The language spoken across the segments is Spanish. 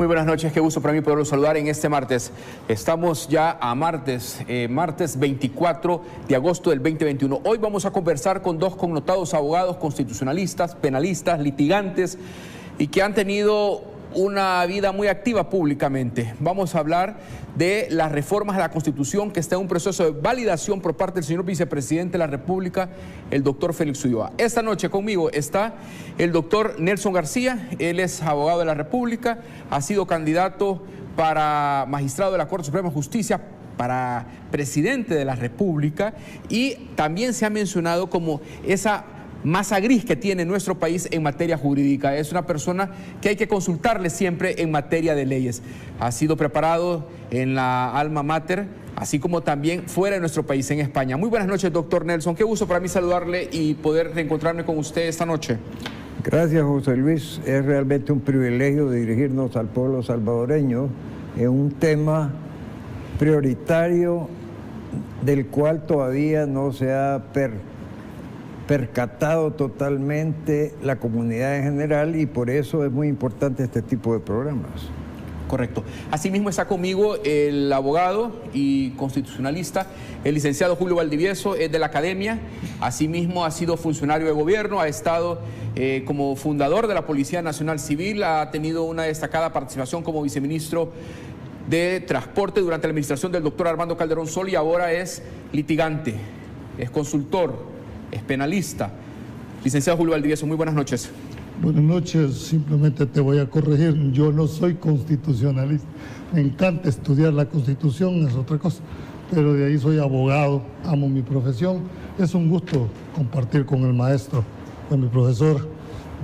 Muy buenas noches, qué gusto para mí poderlos saludar en este martes. Estamos ya a martes 24 de agosto del 2021. Hoy vamos a conversar con dos connotados abogados constitucionalistas, penalistas, litigantes y que han tenido una vida muy activa públicamente. Vamos a hablar de las reformas a la Constitución que está en un proceso de validación por parte del señor vicepresidente de la República, el doctor Félix Ulloa. Esta noche conmigo está el doctor Nelson García, él es abogado de la República, ha sido candidato para magistrado de la Corte Suprema de Justicia, para presidente de la República y también se ha mencionado como esa masa gris que tiene nuestro país en materia jurídica. Es una persona que hay que consultarle siempre en materia de leyes. Ha sido preparado en la alma mater, así como también fuera de nuestro país, en España. Muy buenas noches, doctor Nelson. Qué gusto para mí saludarle y poder reencontrarme con usted esta noche. Gracias, José Luis. Es realmente un privilegio dirigirnos al pueblo salvadoreño en un tema prioritario del cual todavía no se ha percatado totalmente la comunidad en general, y por eso es muy importante este tipo de programas. Correcto. Asimismo está conmigo el abogado y constitucionalista, el licenciado Julio Valdivieso, es de la academia, asimismo ha sido funcionario de gobierno, ha estado como fundador de la Policía Nacional Civil, ha tenido una destacada participación como viceministro de Transporte durante la administración del doctor Armando Calderón Sol y ahora es litigante, es consultor, es penalista. Licenciado Julio Valdivieso, muy buenas noches. Buenas noches, simplemente te voy a corregir, yo no soy constitucionalista, me encanta estudiar la Constitución, es otra cosa, pero de ahí soy abogado, amo mi profesión, es un gusto compartir con el maestro, con mi profesor,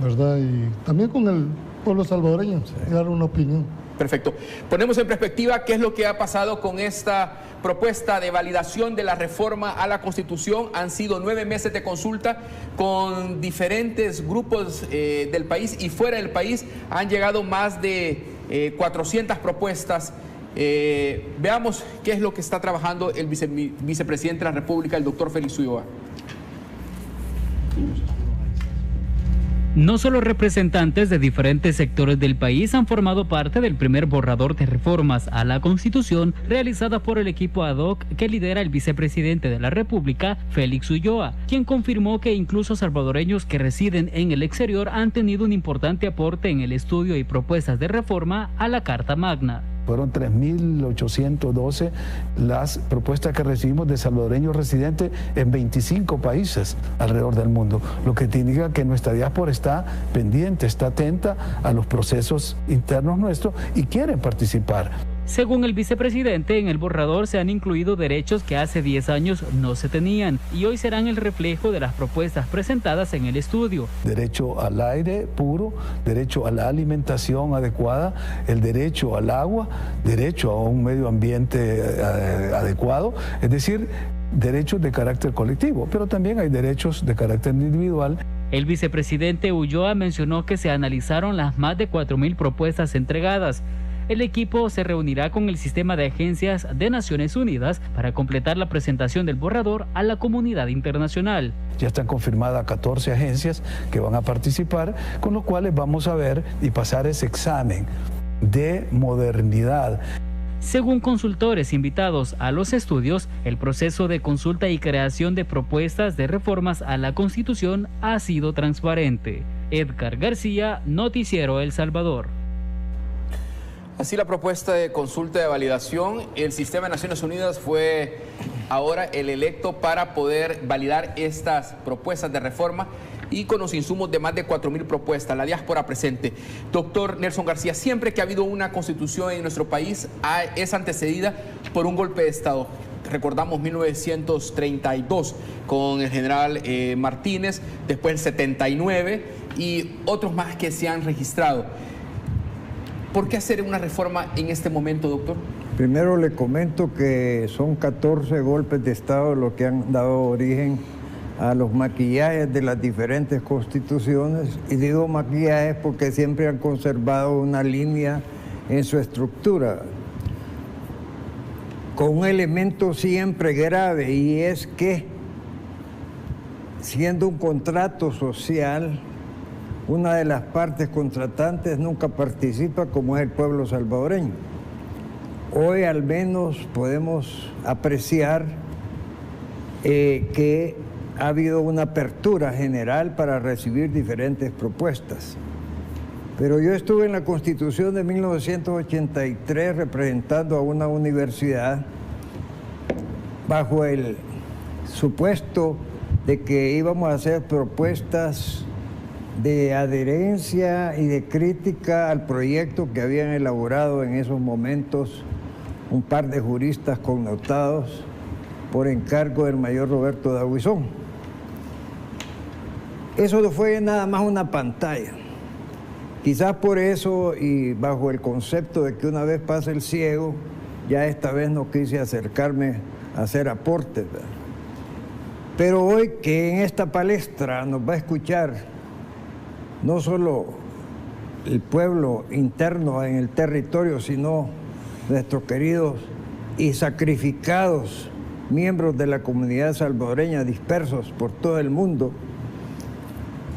¿verdad? Y también con el pueblo salvadoreño, y dar una opinión. Perfecto. Ponemos en perspectiva qué es lo que ha pasado con esta propuesta de validación de la reforma a la Constitución. Han sido 9 meses de consulta con diferentes grupos del país y fuera del país. Han llegado más de 400 propuestas. Veamos qué es lo que está trabajando el vicepresidente de la República, el doctor Félix Ulloa. No solo representantes de diferentes sectores del país han formado parte del primer borrador de reformas a la Constitución realizada por el equipo ad hoc que lidera el vicepresidente de la República, Félix Ulloa, quien confirmó que incluso salvadoreños que residen en el exterior han tenido un importante aporte en el estudio y propuestas de reforma a la Carta Magna. Fueron 3.812 las propuestas que recibimos de salvadoreños residentes en 25 países alrededor del mundo, lo que indica que nuestra diáspora está pendiente, está atenta a los procesos internos nuestros y quiere participar. Según el vicepresidente, en el borrador se han incluido derechos que hace 10 años no se tenían y hoy serán el reflejo de las propuestas presentadas en el estudio. Derecho al aire puro, derecho a la alimentación adecuada, el derecho al agua, derecho a un medio ambiente adecuado, es decir, derechos de carácter colectivo, pero también hay derechos de carácter individual. El vicepresidente Ulloa mencionó que se analizaron las más de 4.000 propuestas entregadas. El equipo se reunirá con el sistema de agencias de Naciones Unidas para completar la presentación del borrador a la comunidad internacional. Ya están confirmadas 14 agencias que van a participar, con lo cuales vamos a ver y pasar ese examen de modernidad. Según consultores invitados a los estudios, el proceso de consulta y creación de propuestas de reformas a la Constitución ha sido transparente. Edgar García, Noticiero El Salvador. Así la propuesta de consulta de validación, el sistema de Naciones Unidas fue ahora el electo para poder validar estas propuestas de reforma y con los insumos de más de 4.000 propuestas, la diáspora presente. Doctor Nelson García, siempre que ha habido una constitución en nuestro país es antecedida por un golpe de Estado. Recordamos 1932 con el general Martínez, después el 79 y otros más que se han registrado. ¿Por qué hacer una reforma en este momento, doctor? Primero le comento que son 14 golpes de Estado los que han dado origen a los maquillajes de las diferentes constituciones, y digo maquillajes porque siempre han conservado una línea en su estructura, con un elemento siempre grave, y es que siendo un contrato social una de las partes contratantes nunca participa, como es el pueblo salvadoreño. Hoy al menos podemos apreciar que ha habido una apertura general para recibir diferentes propuestas. Pero yo estuve en la Constitución de 1983 representando a una universidad bajo el supuesto de que íbamos a hacer propuestas de adherencia y de crítica al proyecto que habían elaborado en esos momentos un par de juristas connotados por encargo del mayor Roberto Dabuizón. Eso no fue nada más una pantalla. Quizás por eso y bajo el concepto de que una vez pasa el ciego, ya esta vez no quise acercarme a hacer aportes, ¿verdad? Pero hoy que en esta palestra nos va a escuchar no solo el pueblo interno en el territorio, sino nuestros queridos y sacrificados miembros de la comunidad salvadoreña dispersos por todo el mundo,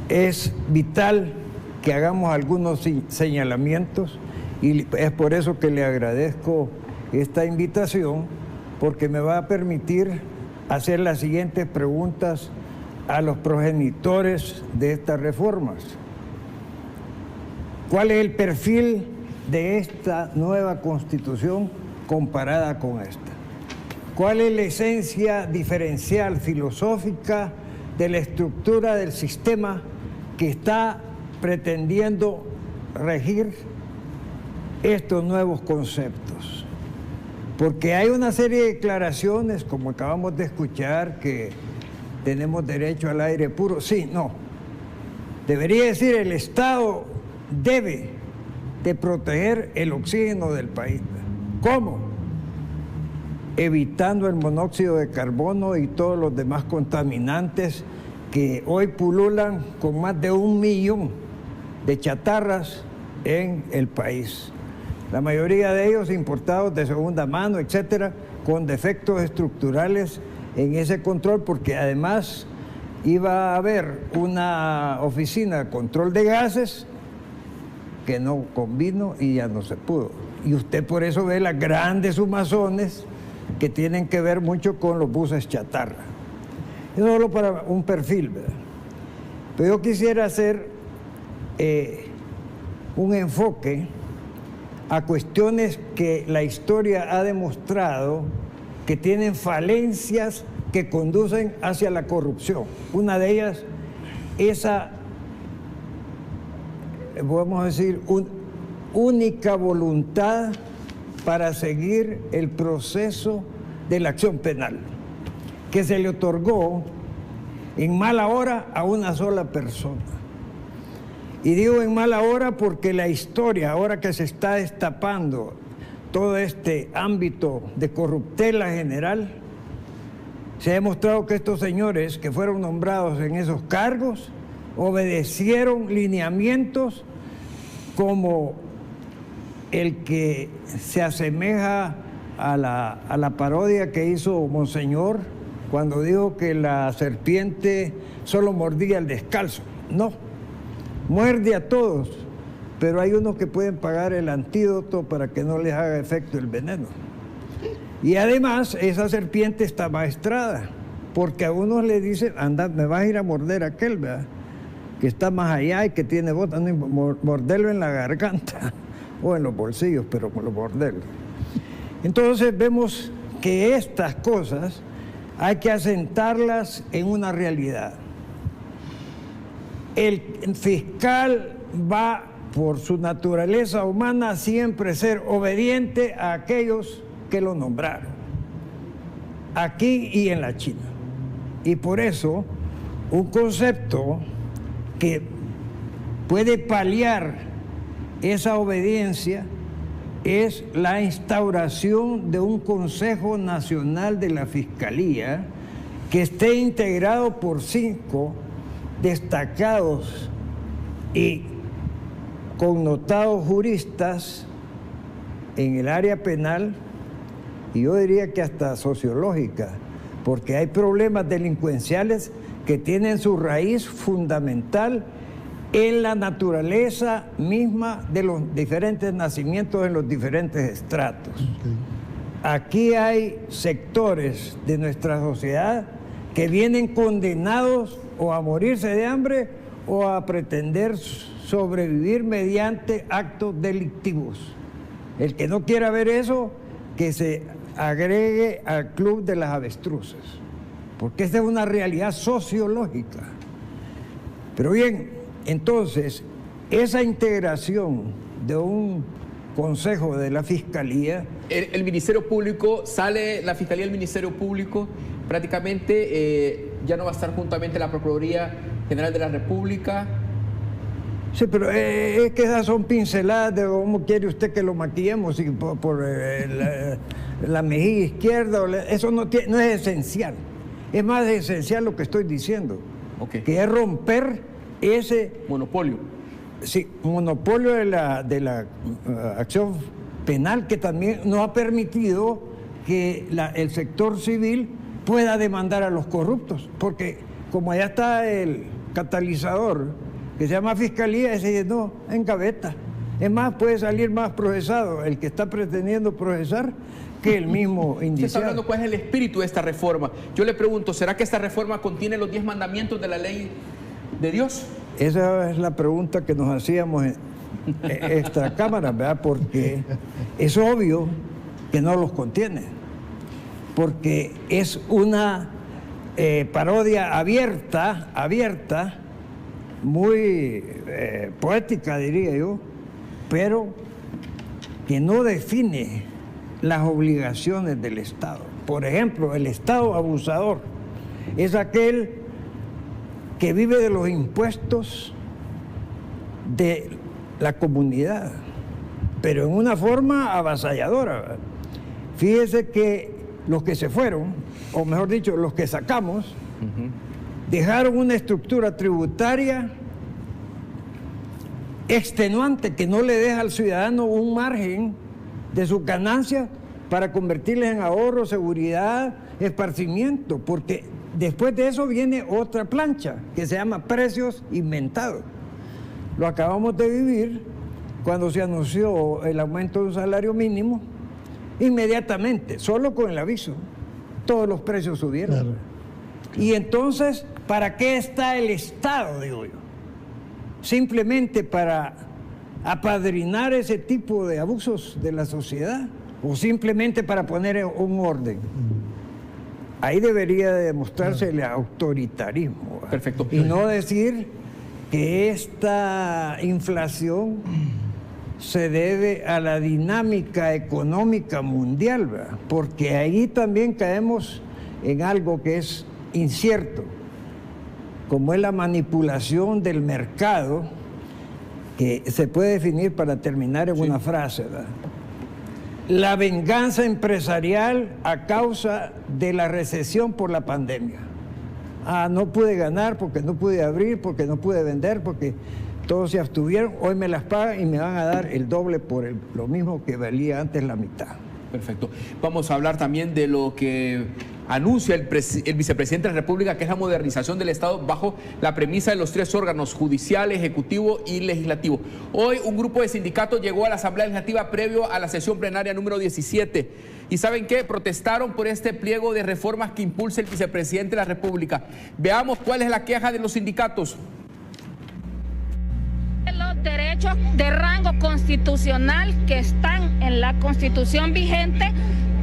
es vital que hagamos algunos señalamientos y es por eso que le agradezco esta invitación, porque me va a permitir hacer las siguientes preguntas a los progenitores de estas reformas. ¿Cuál es el perfil de esta nueva Constitución comparada con esta? ¿Cuál es la esencia diferencial filosófica de la estructura del sistema que está pretendiendo regir estos nuevos conceptos? Porque hay una serie de declaraciones, como acabamos de escuchar, que tenemos derecho al aire puro. Sí, no. Debería decir el Estado debe de proteger el oxígeno del país. ¿Cómo? Evitando el monóxido de carbono y todos los demás contaminantes que hoy pululan con más de 1 millón de chatarras en el país. La mayoría de ellos importados de segunda mano, etcétera, con defectos estructurales en ese control, porque además iba a haber una oficina de control de gases que no convino y ya no se pudo. Y usted por eso ve las grandes sumazones que tienen que ver mucho con los buses chatarra. Es solo para un perfil, ¿verdad? Pero yo quisiera hacer un enfoque a cuestiones que la historia ha demostrado que tienen falencias que conducen hacia la corrupción. Una de ellas, esa, podemos decir, única voluntad para seguir el proceso de la acción penal, que se le otorgó en mala hora a una sola persona. Y digo en mala hora porque la historia, ahora que se está destapando todo este ámbito de corruptela general, se ha demostrado que estos señores que fueron nombrados en esos cargos obedecieron lineamientos como el que se asemeja a la parodia que hizo Monseñor cuando dijo que la serpiente solo mordía al descalzo. No, muerde a todos, pero hay unos que pueden pagar el antídoto para que no les haga efecto el veneno. Y además esa serpiente está maestrada, porque a unos le dicen, anda, me vas a ir a morder aquel, ¿verdad?, que está más allá y que tiene botas, no, morderlo en la garganta o en los bolsillos, pero morderlo. Entonces vemos que estas cosas hay que asentarlas en una realidad. El fiscal va, por su naturaleza humana, siempre ser obediente a aquellos que lo nombraron, aquí y en la China. Y por eso, un concepto que puede paliar esa obediencia es la instauración de un Consejo Nacional de la Fiscalía que esté integrado por 5 destacados y connotados juristas en el área penal, y yo diría que hasta sociológica, porque hay problemas delincuenciales que tienen su raíz fundamental en la naturaleza misma de los diferentes nacimientos en los diferentes estratos. Aquí hay sectores de nuestra sociedad que vienen condenados o a morirse de hambre o a pretender sobrevivir mediante actos delictivos. El que no quiera ver eso, que se agregue al club de las avestruces, porque esta es una realidad sociológica. Pero bien, entonces, esa integración de un consejo de la Fiscalía... El Ministerio Público, sale la Fiscalía del Ministerio Público, prácticamente ya no va a estar juntamente la Procuraduría General de la República. Sí, pero es que esas son pinceladas de cómo quiere usted que lo maquillemos, si por la mejilla izquierda, eso no es esencial. Es más esencial lo que estoy diciendo, que es romper ese monopolio. Sí, monopolio de la acción penal, que también no ha permitido que el sector civil pueda demandar a los corruptos, porque como allá está el catalizador que se llama Fiscalía, ese no, en gaveta. Es más, puede salir más procesado el que está pretendiendo procesar que el mismo indiciado. Usted está hablando cuál es el espíritu de esta reforma. Yo le pregunto, ¿será que esta reforma contiene los 10 mandamientos de la ley de Dios? Esa es la pregunta que nos hacíamos en esta cámara, ¿verdad? Porque es obvio que no los contiene, porque es una parodia abierta, muy poética, diría yo, pero que no define las obligaciones del Estado. Por ejemplo, el Estado abusador es aquel que vive de los impuestos de la comunidad, pero en una forma avasalladora. Fíjese que los que se fueron, o mejor dicho, los que sacamos, dejaron una estructura tributaria extenuante que no le deja al ciudadano un margen de sus ganancias para convertirles en ahorro, seguridad, esparcimiento, porque después de eso viene otra plancha que se llama precios inventados. Lo acabamos de vivir cuando se anunció el aumento de un salario mínimo. Inmediatamente, solo con el aviso, todos los precios subieron. Claro. Y entonces, ¿para qué está el Estado, digo yo? Simplemente para apadrinar ese tipo de abusos de la sociedad, o simplemente para poner un orden. Ahí debería demostrarse el autoritarismo. ¿Verdad? Perfecto. Y no decir que esta inflación se debe a la dinámica económica mundial, ¿verdad? Porque ahí también caemos en algo que es incierto, como es la manipulación del mercado, que se puede definir, para terminar, en una frase, ¿verdad? La venganza empresarial a causa de la recesión por la pandemia. No pude ganar porque no pude abrir, porque no pude vender, porque todos se abstuvieron, hoy me las pagan y me van a dar el doble por lo mismo que valía antes la mitad. Perfecto. Vamos a hablar también de lo que anuncia el vicepresidente de la República, que es la modernización del Estado bajo la premisa de los 3 órganos: judicial, ejecutivo y legislativo. Hoy un grupo de sindicatos llegó a la Asamblea Legislativa previo a la sesión plenaria número 17. ¿Y saben qué? Protestaron por este pliego de reformas que impulsa el vicepresidente de la República. Veamos cuál es la queja de los sindicatos. Los derechos de rango constitucional que están en la Constitución vigente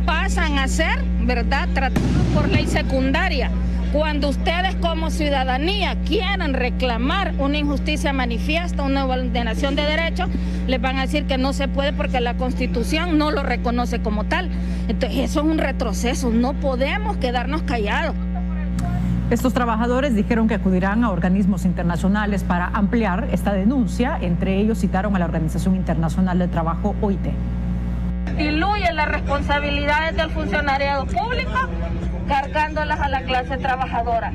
pasan a ser, ¿verdad?, tratados por ley secundaria. Cuando ustedes como ciudadanía quieran reclamar una injusticia manifiesta, una vulneración de derechos, les van a decir que no se puede porque la Constitución no lo reconoce como tal. Entonces eso es un retroceso, no podemos quedarnos callados. Estos trabajadores dijeron que acudirán a organismos internacionales para ampliar esta denuncia. Entre ellos citaron a la Organización Internacional del Trabajo, OIT. Diluye las responsabilidades del funcionariado público, cargándolas a la clase trabajadora.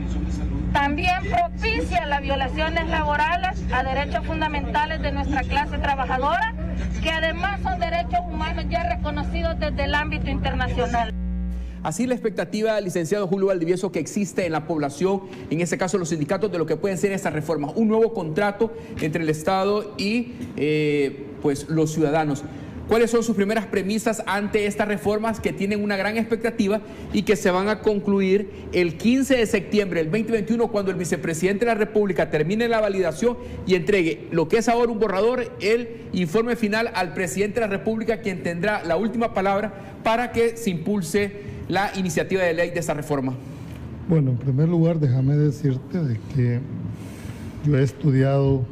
También propicia las violaciones laborales a derechos fundamentales de nuestra clase trabajadora, que además son derechos humanos ya reconocidos desde el ámbito internacional. Así la expectativa, licenciado Julio Valdivieso, que existe en la población, en este caso los sindicatos, de lo que pueden ser estas reformas, un nuevo contrato entre el Estado y pues los ciudadanos. ¿Cuáles son sus primeras premisas ante estas reformas que tienen una gran expectativa y que se van a concluir el 15 de septiembre del 2021 cuando el vicepresidente de la República termine la validación y entregue lo que es ahora un borrador, el informe final al presidente de la República, quien tendrá la última palabra para que se impulse la iniciativa de ley de esta reforma? Bueno, en primer lugar, déjame decirte de que yo he estudiado,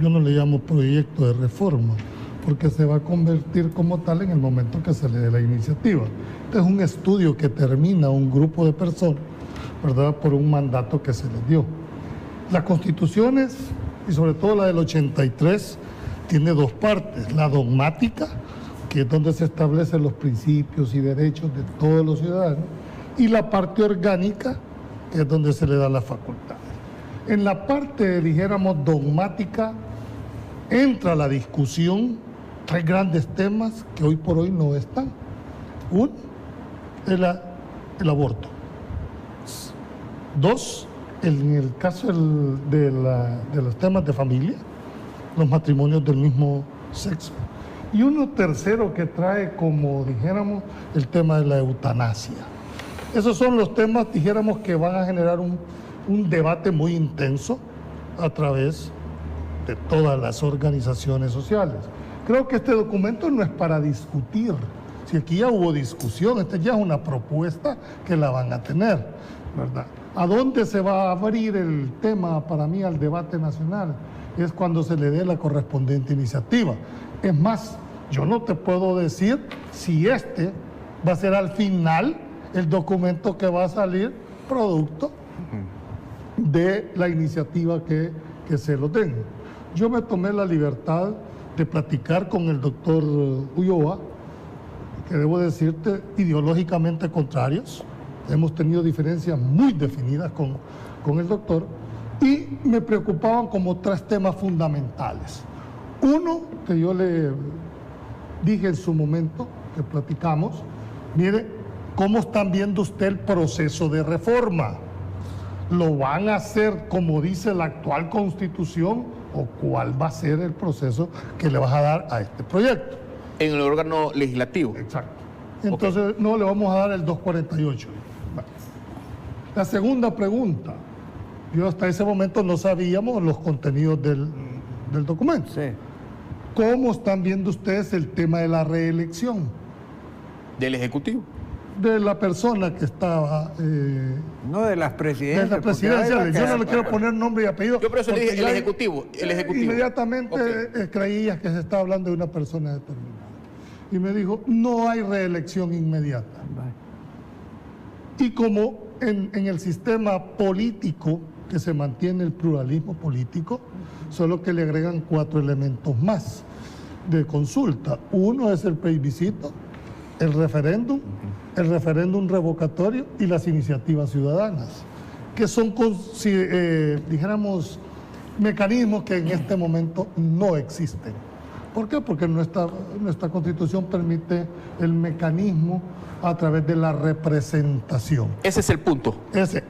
yo no le llamo proyecto de reforma, porque se va a convertir como tal en el momento que se le dé la iniciativa. Este es un estudio que termina un grupo de personas, ¿verdad?, por un mandato que se les dio. Las constituciones, y sobre todo la del 83, tiene dos partes: la dogmática, que es donde se establecen los principios y derechos de todos los ciudadanos, y la parte orgánica, que es donde se le da las facultades. En la parte, dijéramos, dogmática, entra la discusión, tres grandes temas que hoy por hoy no están. Uno, el aborto. Dos, en el caso de los temas de familia, los matrimonios del mismo sexo. Y uno tercero que trae, como dijéramos, el tema de la eutanasia. Esos son los temas, dijéramos, que van a generar un debate muy intenso a través de todas las organizaciones sociales. Creo que este documento no es para discutir. Si aquí ya hubo discusión, esta ya es una propuesta que la van a tener, ¿verdad? ¿A dónde se va a abrir el tema para mí al debate nacional? Es cuando se le dé la correspondiente iniciativa. Es más, yo no te puedo decir si este va a ser al final el documento que va a salir producto de la iniciativa que se lo tenga. Yo me tomé la libertad de platicar con el doctor Ulloa, que debo decirte, ideológicamente contrarios. Hemos tenido diferencias muy definidas con el doctor, y me preocupaban como tres temas fundamentales. Uno, que yo le dije en su momento, que platicamos: mire, ¿cómo están viendo usted el proceso de reforma? ¿Lo van a hacer como dice la actual Constitución, o cuál va a ser el proceso que le vas a dar a este proyecto? En el órgano legislativo. Exacto. Entonces, no le vamos a dar el 248. La segunda pregunta: yo hasta ese momento no sabíamos los contenidos del documento. Sí. ¿Cómo están viendo ustedes el tema de la reelección? ¿Del Ejecutivo? De la persona que estaba... no de las presidencias. De la presidencia. Yo no le quiero poner nombre y apellido. Yo por eso le dije el Ejecutivo. Inmediatamente creías que se estaba hablando de una persona determinada. Y me dijo, no hay reelección inmediata. Y como en el sistema político, que se mantiene el pluralismo político, solo que le agregan 4 elementos más de consulta. Uno es el plebiscito, el referéndum revocatorio y las iniciativas ciudadanas, que son, dijéramos, mecanismos que en este momento no existen. ¿Por qué? Porque nuestra Constitución permite el mecanismo a través de la representación. Ese es el punto.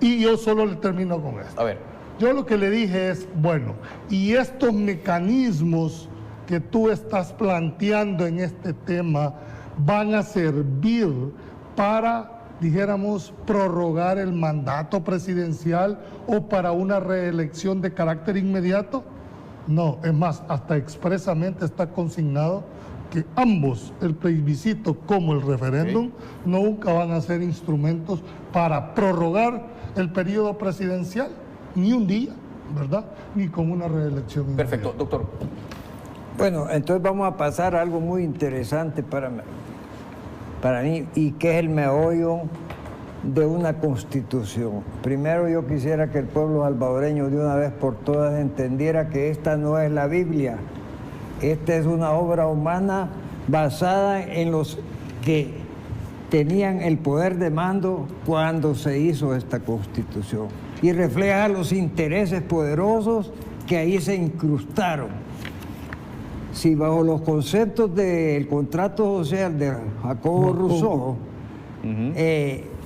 Y yo solo le termino con esto. A ver. Yo lo que le dije es, bueno, y estos mecanismos que tú estás planteando en este tema van a servir para, dijéramos, prorrogar el mandato presidencial o para una reelección de carácter inmediato. No, es más, hasta expresamente está consignado que ambos, el plebiscito como el referéndum, nunca van a ser instrumentos para prorrogar el periodo presidencial, ni un día, ¿verdad? Ni con una reelección inmediata. Perfecto, doctor. Bueno, entonces vamos a pasar a algo muy interesante para mí, y que es el meollo de una constitución. Primero, yo quisiera que el pueblo salvadoreño de una vez por todas entendiera que esta no es la Biblia. Esta es una obra humana basada en los que tenían el poder de mando cuando se hizo esta constitución, y refleja los intereses poderosos que ahí se incrustaron. Si bajo los conceptos del contrato social de Jacobo Rousseau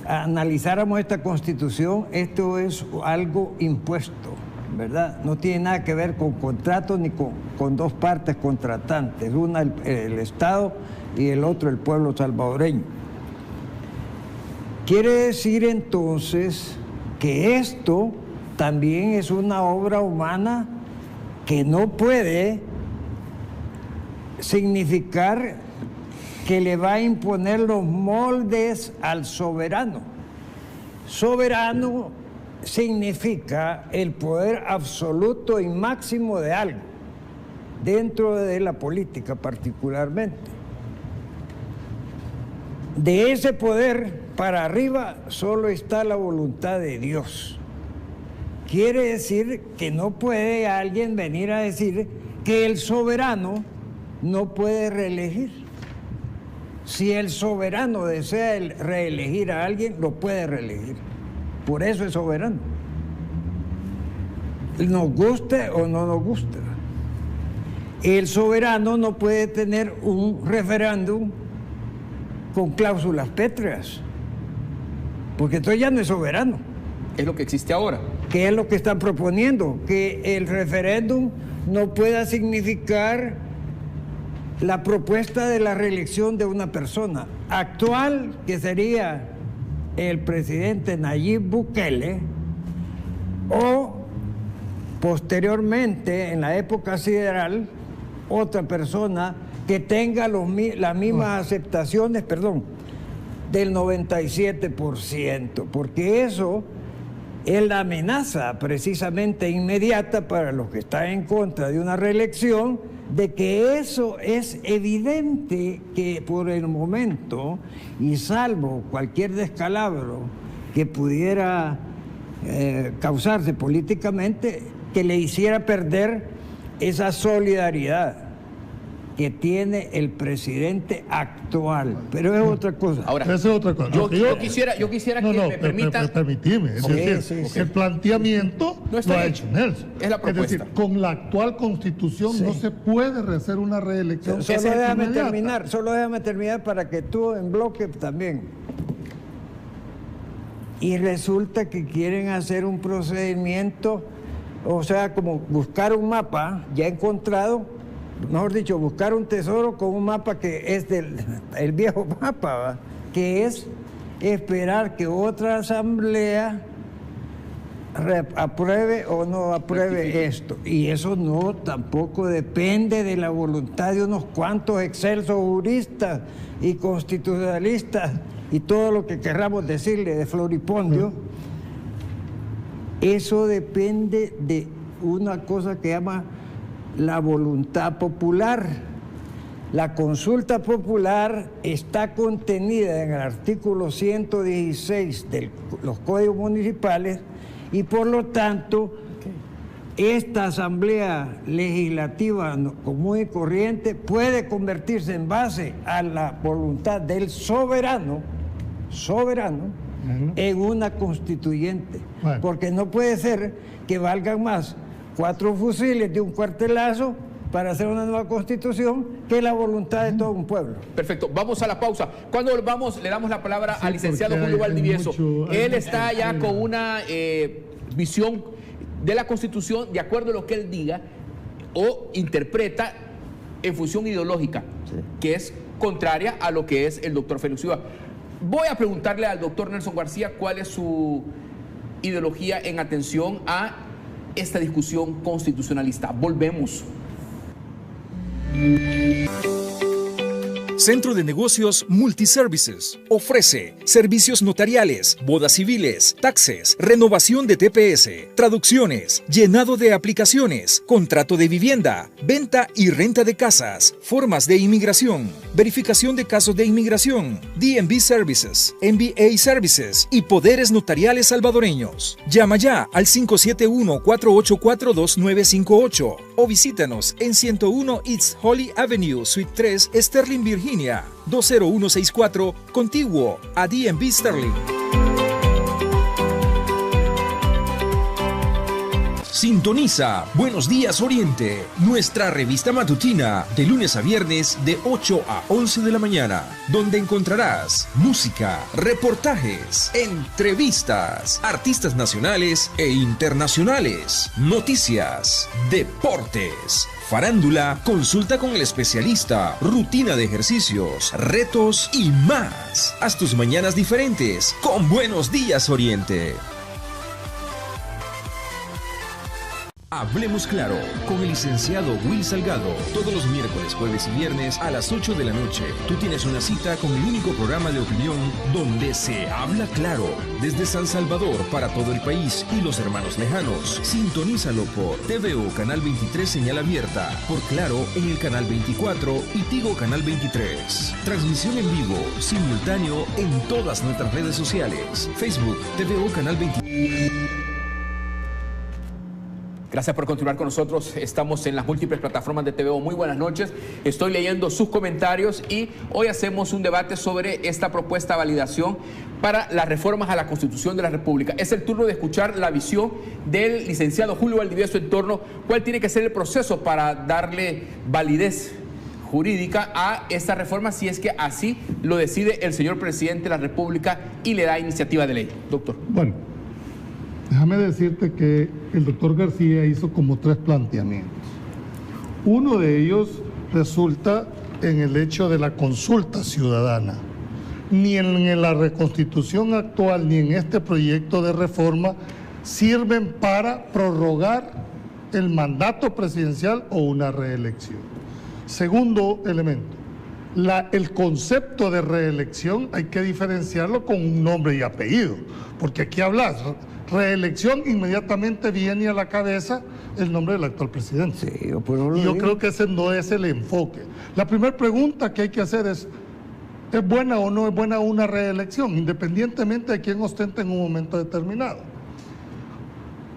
analizáramos esta Constitución, esto es algo impuesto, ¿verdad? No tiene nada que ver con contratos ni con dos partes contratantes, una el Estado y el otro el pueblo salvadoreño. Quiere decir entonces que esto también es una obra humana que no puede significar que le va a imponer los moldes al soberano. Soberano significa el poder absoluto y máximo de algo, dentro de la política particularmente. De ese poder para arriba solo está la voluntad de Dios. Quiere decir que no puede alguien venir a decir que el soberano no puede reelegir. Si el soberano desea reelegir a alguien, lo puede reelegir. Por eso es soberano. Nos guste o no nos guste. El soberano no puede tener un referéndum con cláusulas pétreas, porque entonces ya no es soberano. Es lo que existe ahora. ¿Qué es lo que están proponiendo? Que el referéndum no pueda significar la propuesta de la reelección de una persona actual, que sería el presidente Nayib Bukele, o posteriormente, en la época sideral, otra persona que tenga las mismas aceptaciones, del 97%, porque eso es la amenaza precisamente inmediata para los que están en contra de una reelección, de que eso es evidente que por el momento, y salvo cualquier descalabro que pudiera causarse políticamente, que le hiciera perder esa solidaridad que tiene el presidente actual. Pero es otra cosa. Ahora, esa es otra cosa. Yo quisiera que me permitan... Permitime. El planteamiento no está lo ha hecho. hecho Nelson. Es la propuesta. Es decir, con la actual Constitución no se puede hacer una reelección. Solo déjame terminar para que tú en bloque también. Y resulta que quieren hacer un procedimiento, o sea, como buscar un mapa ya encontrado, mejor dicho, buscar un tesoro con un mapa que es el viejo mapa, ¿va? Que es esperar que otra asamblea apruebe o no apruebe esto. Y eso no tampoco depende de la voluntad de unos cuantos excelsos juristas y constitucionalistas y todo lo que querramos decirle de floripondio. Eso depende de una cosa que llama la voluntad popular. La consulta popular está contenida en el artículo 116 de los códigos municipales y por lo tanto esta asamblea legislativa común y corriente puede convertirse en base a la voluntad del soberano en una constituyente. Bueno. Porque no puede ser que valgan más 4 fusiles de un cuartelazo para hacer una nueva constitución que la voluntad de todo un pueblo. Perfecto, vamos a la pausa. Cuando volvamos le damos la palabra al licenciado Julio Valdivieso. Él está ya con una visión de la Constitución de acuerdo a lo que él diga o interpreta en función ideológica, que es contraria a lo que es el doctor Félix Ulloa. Voy a preguntarle al doctor Nelson García cuál es su ideología en atención a esta discusión constitucionalista. Volvemos. Centro de Negocios Multiservices ofrece servicios notariales, bodas civiles, taxes, renovación de TPS, traducciones, llenado de aplicaciones, contrato de vivienda, venta y renta de casas, formas de inmigración, verificación de casos de inmigración, DMV Services, MBA Services y poderes notariales salvadoreños. Llama ya al 571-484-2958 o visítanos en 101 East Holly Avenue, Suite 3, Sterling, Virginia, 20164, contiguo a DMV Sterling. Sintoniza Buenos Días Oriente, nuestra revista matutina de lunes a viernes de 8 a 11 de la mañana, donde encontrarás música, reportajes, entrevistas, artistas nacionales e internacionales, noticias, deportes, farándula, consulta con el especialista, rutina de ejercicios, retos y más. Haz tus mañanas diferentes con Buenos Días Oriente. Hablemos Claro con el licenciado Will Salgado. Todos los miércoles, jueves y viernes a las 8 de la noche. Tú tienes una cita con el único programa de opinión donde se habla claro. Desde San Salvador para todo el país y los hermanos lejanos. Sintonízalo por TVO Canal 23 señal abierta. Por Claro en el Canal 24 y Tigo Canal 23. Transmisión en vivo, simultáneo en todas nuestras redes sociales. Facebook, TVO Canal 23. Gracias por continuar con nosotros. Estamos en las múltiples plataformas de TVO. Muy buenas noches. Estoy leyendo sus comentarios y hoy hacemos un debate sobre esta propuesta de validación para las reformas a la Constitución de la República. Es el turno de escuchar la visión del licenciado Julio Valdivieso en torno a cuál tiene que ser el proceso para darle validez jurídica a esta reforma, si es que así lo decide el señor presidente de la República y le da iniciativa de ley. Doctor. Bueno, déjame decirte que el doctor García hizo como 3 planteamientos. Uno de ellos resulta en el hecho de la consulta ciudadana. Ni en la reconstitución actual ni en este proyecto de reforma sirven para prorrogar el mandato presidencial o una reelección. Segundo elemento, el concepto de reelección hay que diferenciarlo con un nombre y apellido, porque aquí hablas reelección, inmediatamente viene a la cabeza el nombre del actual presidente. Sí, yo creo que ese no es el enfoque. La primera pregunta que hay que hacer ¿es buena o no es buena una reelección, independientemente de quién ostente en un momento determinado?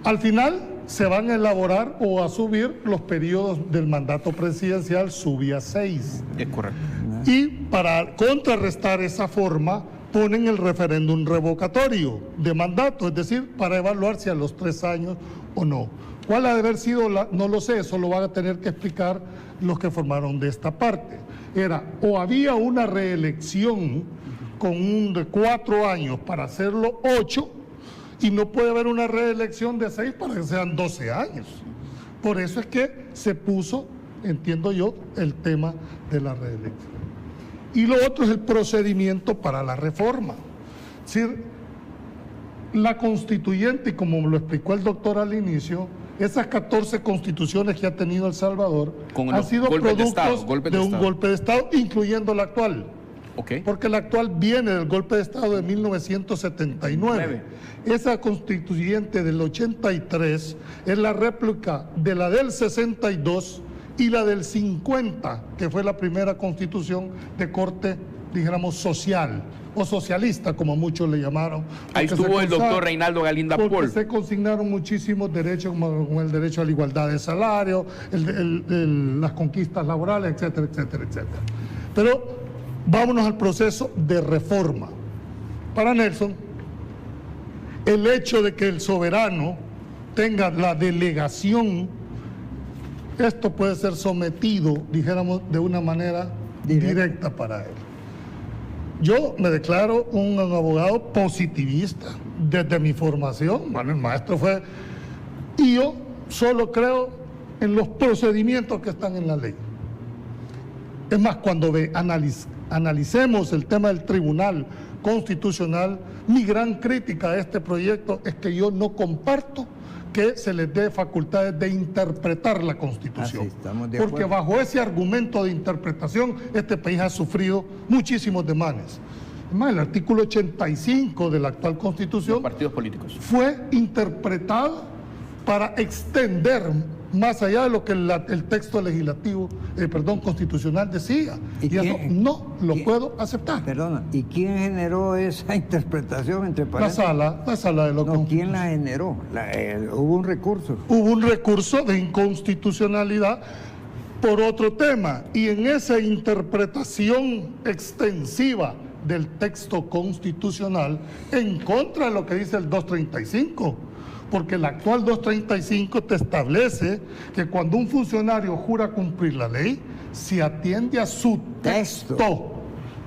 Al final se van a elaborar o a subir los periodos del mandato presidencial, sube a 6. Es correcto. Y para contrarrestar esa forma, ponen el referéndum revocatorio de mandato, es decir, para evaluar si a los 3 años o no. ¿Cuál ha de haber sido no lo sé, eso lo van a tener que explicar los que formaron de esta parte. Era, o había una reelección con un de 4 años para hacerlo 8, y no puede haber una reelección de 6 para que sean 12 años. Por eso es que se puso, entiendo yo, el tema de la reelección. Y lo otro es el procedimiento para la reforma. Es decir, la constituyente, y como lo explicó el doctor al inicio, esas 14 constituciones que ha tenido El Salvador han sido productos de un golpe de Estado, incluyendo la actual. Okay. Porque la actual viene del golpe de Estado de 1979. Esa constituyente del 83 es la réplica de la del 62 y la del 50, que fue la primera constitución de corte, dijéramos, social o socialista, como muchos le llamaron. Ahí estuvo el doctor Reinaldo Galinda Pol. Porque se consignaron muchísimos derechos, como el derecho a la igualdad de salario, las conquistas laborales, etcétera, etcétera, etcétera. Pero vámonos al proceso de reforma. Para Nelson, el hecho de que el soberano tenga la delegación, esto puede ser sometido, dijéramos, de una manera directa para él. Yo me declaro un abogado positivista desde mi formación. Bueno, el maestro fue... Y yo solo creo en los procedimientos que están en la ley. Es más, cuando analicemos el tema del Tribunal Constitucional, mi gran crítica a este proyecto es que yo no comparto que se les dé facultades de interpretar la Constitución. Porque bajo ese argumento de interpretación, este país ha sufrido muchísimos desmanes. Además, el artículo 85 de la actual Constitución, los partidos políticos, fue interpretado para extender más allá de lo que el texto legislativo, constitucional decía. Y eso no lo puedo aceptar. Perdona, ¿y quién generó esa interpretación entre paréntesis? La sala de lo No, ¿quién la generó? Hubo un recurso. Hubo un recurso de inconstitucionalidad por otro tema. Y en esa interpretación extensiva del texto constitucional, en contra de lo que dice el 235, porque el actual 235 te establece que cuando un funcionario jura cumplir la ley, se atiende a su texto.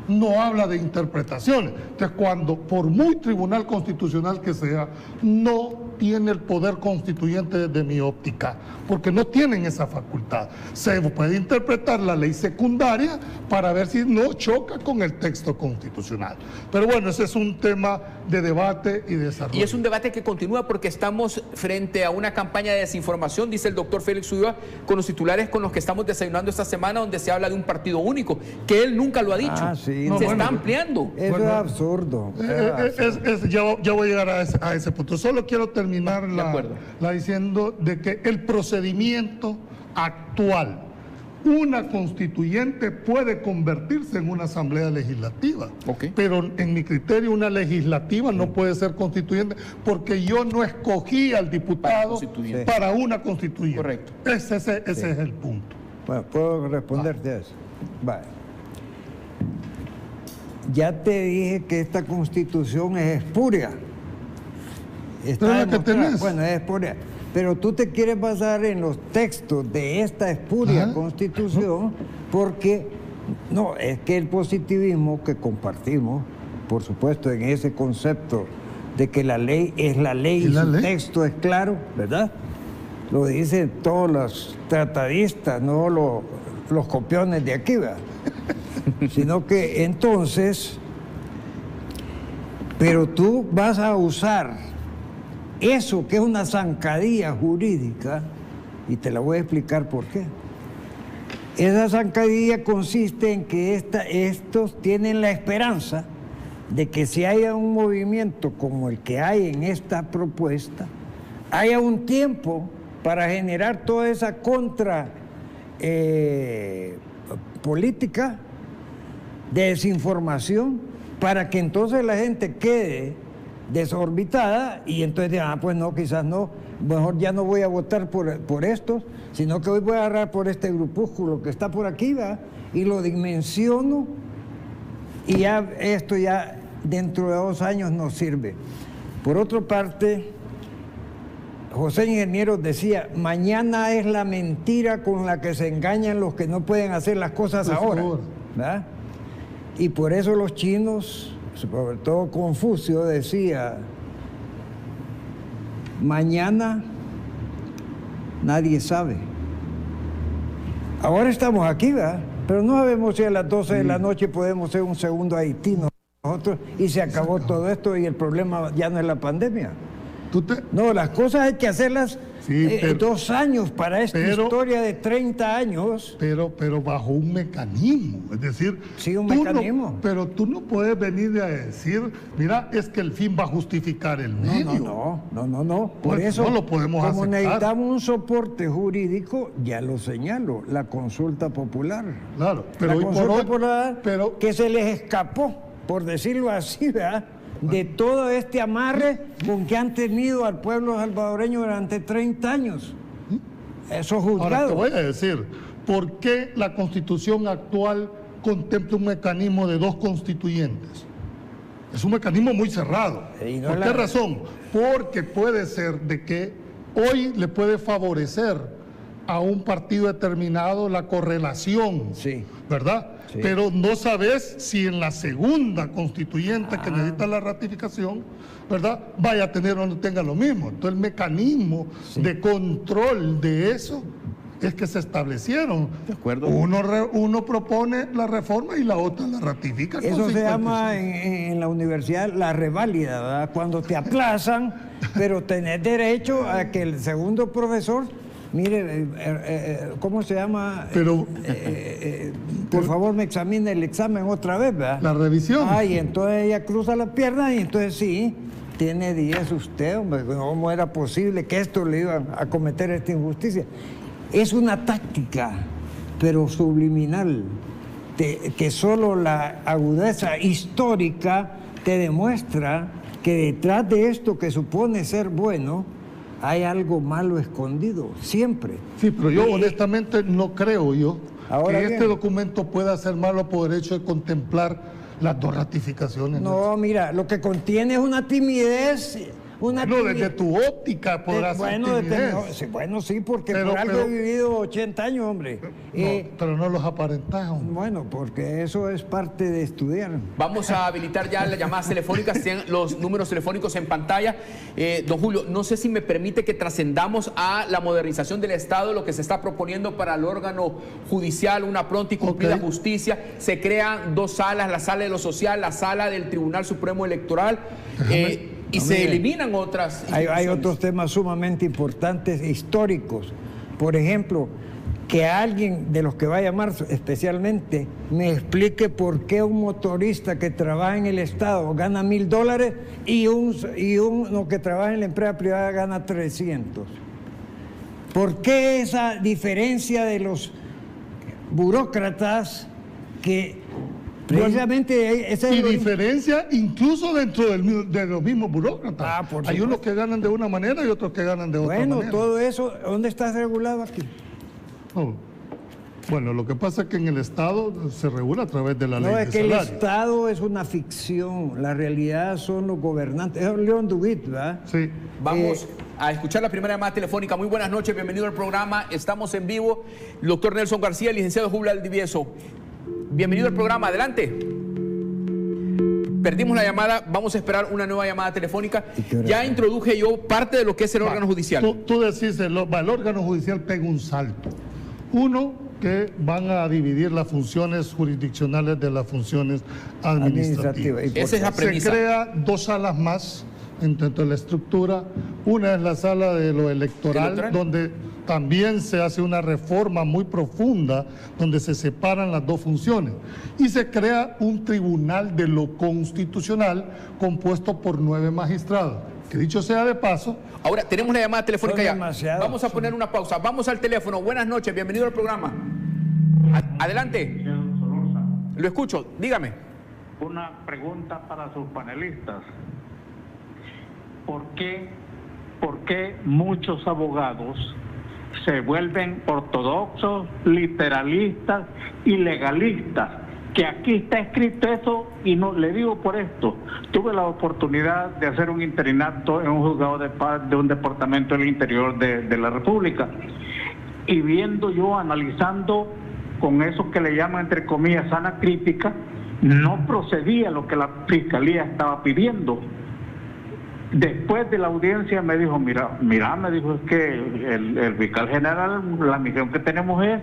No habla de interpretaciones. Entonces, cuando, por muy tribunal constitucional que sea, no tiene el poder constituyente desde mi óptica, porque no tienen esa facultad. Se puede interpretar la ley secundaria para ver si no choca con el texto constitucional. Pero bueno, ese es un tema de debate y desarrollo. Y es un debate que continúa porque estamos frente a una campaña de desinformación, dice el doctor Félix Ulloa, con los titulares con los que estamos desayunando esta semana, donde se habla de un partido único, que él nunca lo ha dicho. Sí, se está ampliando. Eso es absurdo. Ya voy a llegar a ese punto. Solo quiero terminar la diciendo de que el procedimiento actual, una constituyente puede convertirse en una asamblea legislativa, pero en mi criterio una legislativa no puede ser constituyente porque yo no escogí al diputado para una constituyente. Correcto. Ese es el punto. Bueno, ¿puedo responderte a eso? Vale. Ya te dije que esta constitución es espuria. Está demostrada. Bueno, es espuria. Pero tú te quieres basar en los textos de esta espuria constitución porque, no, es que el positivismo que compartimos, por supuesto, en ese concepto de que la ley es la ley y su texto es claro, ¿verdad? Lo dicen todos los tratadistas, no los copiones de aquí, ¿verdad? Sino que entonces, pero tú vas a usar eso que es una zancadilla jurídica, y te la voy a explicar por qué. Esa zancadilla consiste en que estos tienen la esperanza de que si haya un movimiento como el que hay en esta propuesta, haya un tiempo para generar toda esa contra política de desinformación para que entonces la gente quede desorbitada y entonces pues no, quizás no, mejor ya no voy a votar por estos, sino que hoy voy a agarrar por este grupúsculo que está por aquí, ¿va? Y lo dimensiono y ya esto ya dentro de 2 años nos sirve. Por otra parte, José Ingeniero decía, mañana es la mentira con la que se engañan los que no pueden hacer las cosas ahora, ¿verdad? Y por eso los chinos, sobre todo Confucio, decía, mañana nadie sabe. Ahora estamos aquí, ¿verdad? Pero no sabemos si a las 12 de la noche podemos ser un segundo Haití nosotros y se acabó todo esto y el problema ya no es la pandemia. No, las cosas hay que hacerlas 2 años para esta historia de 30 años. Pero bajo un mecanismo, es decir... Sí, un mecanismo. Pero tú no puedes venir a decir, mira, es que el fin va a justificar el medio. No. Por eso, no lo podemos como aceptar. Necesitamos un soporte jurídico, ya lo señalo, la consulta popular. Claro, pero la consulta popular que se les escapó, por decirlo así, ¿verdad?, de todo este amarre con que han tenido al pueblo salvadoreño durante 30 años. Eso es juzgado. Ahora te voy a decir, ¿por qué la Constitución actual contempla un mecanismo de 2 constituyentes? Es un mecanismo muy cerrado. ¿Por qué razón? Porque puede ser de que hoy le puede favorecer a un partido determinado la correlación, ¿verdad? Sí. Pero no sabes si en la segunda constituyente que necesita la ratificación, ¿verdad?, vaya a tener o no tenga lo mismo. Entonces el mecanismo de control de eso es que se establecieron. De acuerdo. Uno propone la reforma y la otra la ratifica. Eso se llama en la universidad la reválida, ¿verdad? Cuando te aplazan, pero tenés derecho a que el segundo profesor... Mire, ¿cómo se llama? Por favor, me examine el examen otra vez, ¿verdad? La revisión. Y entonces ella cruza la pierna y entonces sí, tiene 10 usted, hombre. ¿Cómo era posible que esto le iban a cometer esta injusticia? Es una táctica, pero subliminal, que solo la agudeza histórica te demuestra que detrás de esto que supone ser bueno, hay algo malo escondido, siempre. Sí, pero yo honestamente no creo que este documento pueda ser malo por el hecho de contemplar las 2 ratificaciones. No, mira, lo que contiene es una timidez una no, desde tu óptica podrás bueno, sí, porque por algo he vivido 80 años, hombre. Pero no los aparentas, hombre. Bueno, porque eso es parte de estudiar. Vamos a habilitar ya las llamadas telefónicas, tienen los números telefónicos en pantalla. Don Julio, no sé si me permite que trascendamos a la modernización del Estado, lo que se está proponiendo para el órgano judicial, una pronta y cumplida justicia. Se crean dos salas, la sala de lo social, la sala del Tribunal Supremo Electoral, y se eliminan otras. Hay otros temas sumamente importantes, históricos. Por ejemplo, que alguien de los que va a llamar especialmente me explique por qué un motorista que trabaja en el Estado gana $1,000 y uno que trabaja en la empresa privada gana 300. ¿Por qué esa diferencia de los burócratas que precisamente diferencia incluso dentro de los mismos burócratas? Hay unos que ganan de una manera y otros que ganan de otra manera. Bueno, todo eso, ¿dónde está regulado aquí? Bueno, lo que pasa es que en el Estado se regula a través de la ley de salario. No, es que el Estado es una ficción, la realidad son los gobernantes. Es León Dubit, ¿verdad? Sí. Vamos a escuchar la primera llamada telefónica. Muy buenas noches, bienvenido al programa. Estamos en vivo. El doctor Nelson García, licenciado Julio Valdivieso. Bienvenido al programa, adelante. Perdimos la llamada, vamos a esperar una nueva llamada telefónica. Ya introduje yo parte de lo que es el órgano judicial. Tú decís, el órgano judicial pega un salto. Uno, que van a dividir las funciones jurisdiccionales de las funciones administrativas. Esa es la premisa. Se crea dos salas más dentro de la estructura. Una es la sala de lo electoral, donde también se hace una reforma muy profunda, donde se separan las dos funciones. Y se crea un tribunal de lo constitucional compuesto por 9 magistrados. Que dicho sea de paso... Ahora, tenemos la llamada telefónica ya. Vamos a poner una pausa. Vamos al teléfono. Buenas noches, bienvenido al programa. Adelante. Lo escucho, dígame. Una pregunta para sus panelistas. ¿Por qué muchos abogados se vuelven ortodoxos, literalistas y legalistas? Que aquí está escrito eso, y no le digo por esto. Tuve la oportunidad de hacer un interinato en un juzgado de paz de un departamento del interior de la República, y viendo yo, analizando con eso que le llaman entre comillas sana crítica, no procedía lo que la fiscalía estaba pidiendo. Después de la audiencia me dijo, mira, me dijo, es que el fiscal general, la misión que tenemos es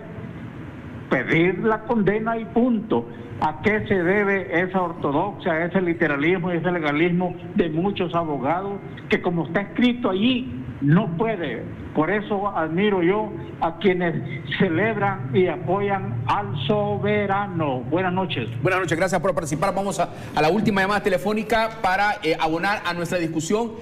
pedir la condena y punto. ¿A qué se debe esa ortodoxia, ese literalismo y ese legalismo de muchos abogados que, como está escrito allí, no puede? Por eso admiro yo a quienes celebran y apoyan al soberano. Buenas noches. Buenas noches, gracias por participar. Vamos a la última llamada telefónica para abonar a nuestra discusión.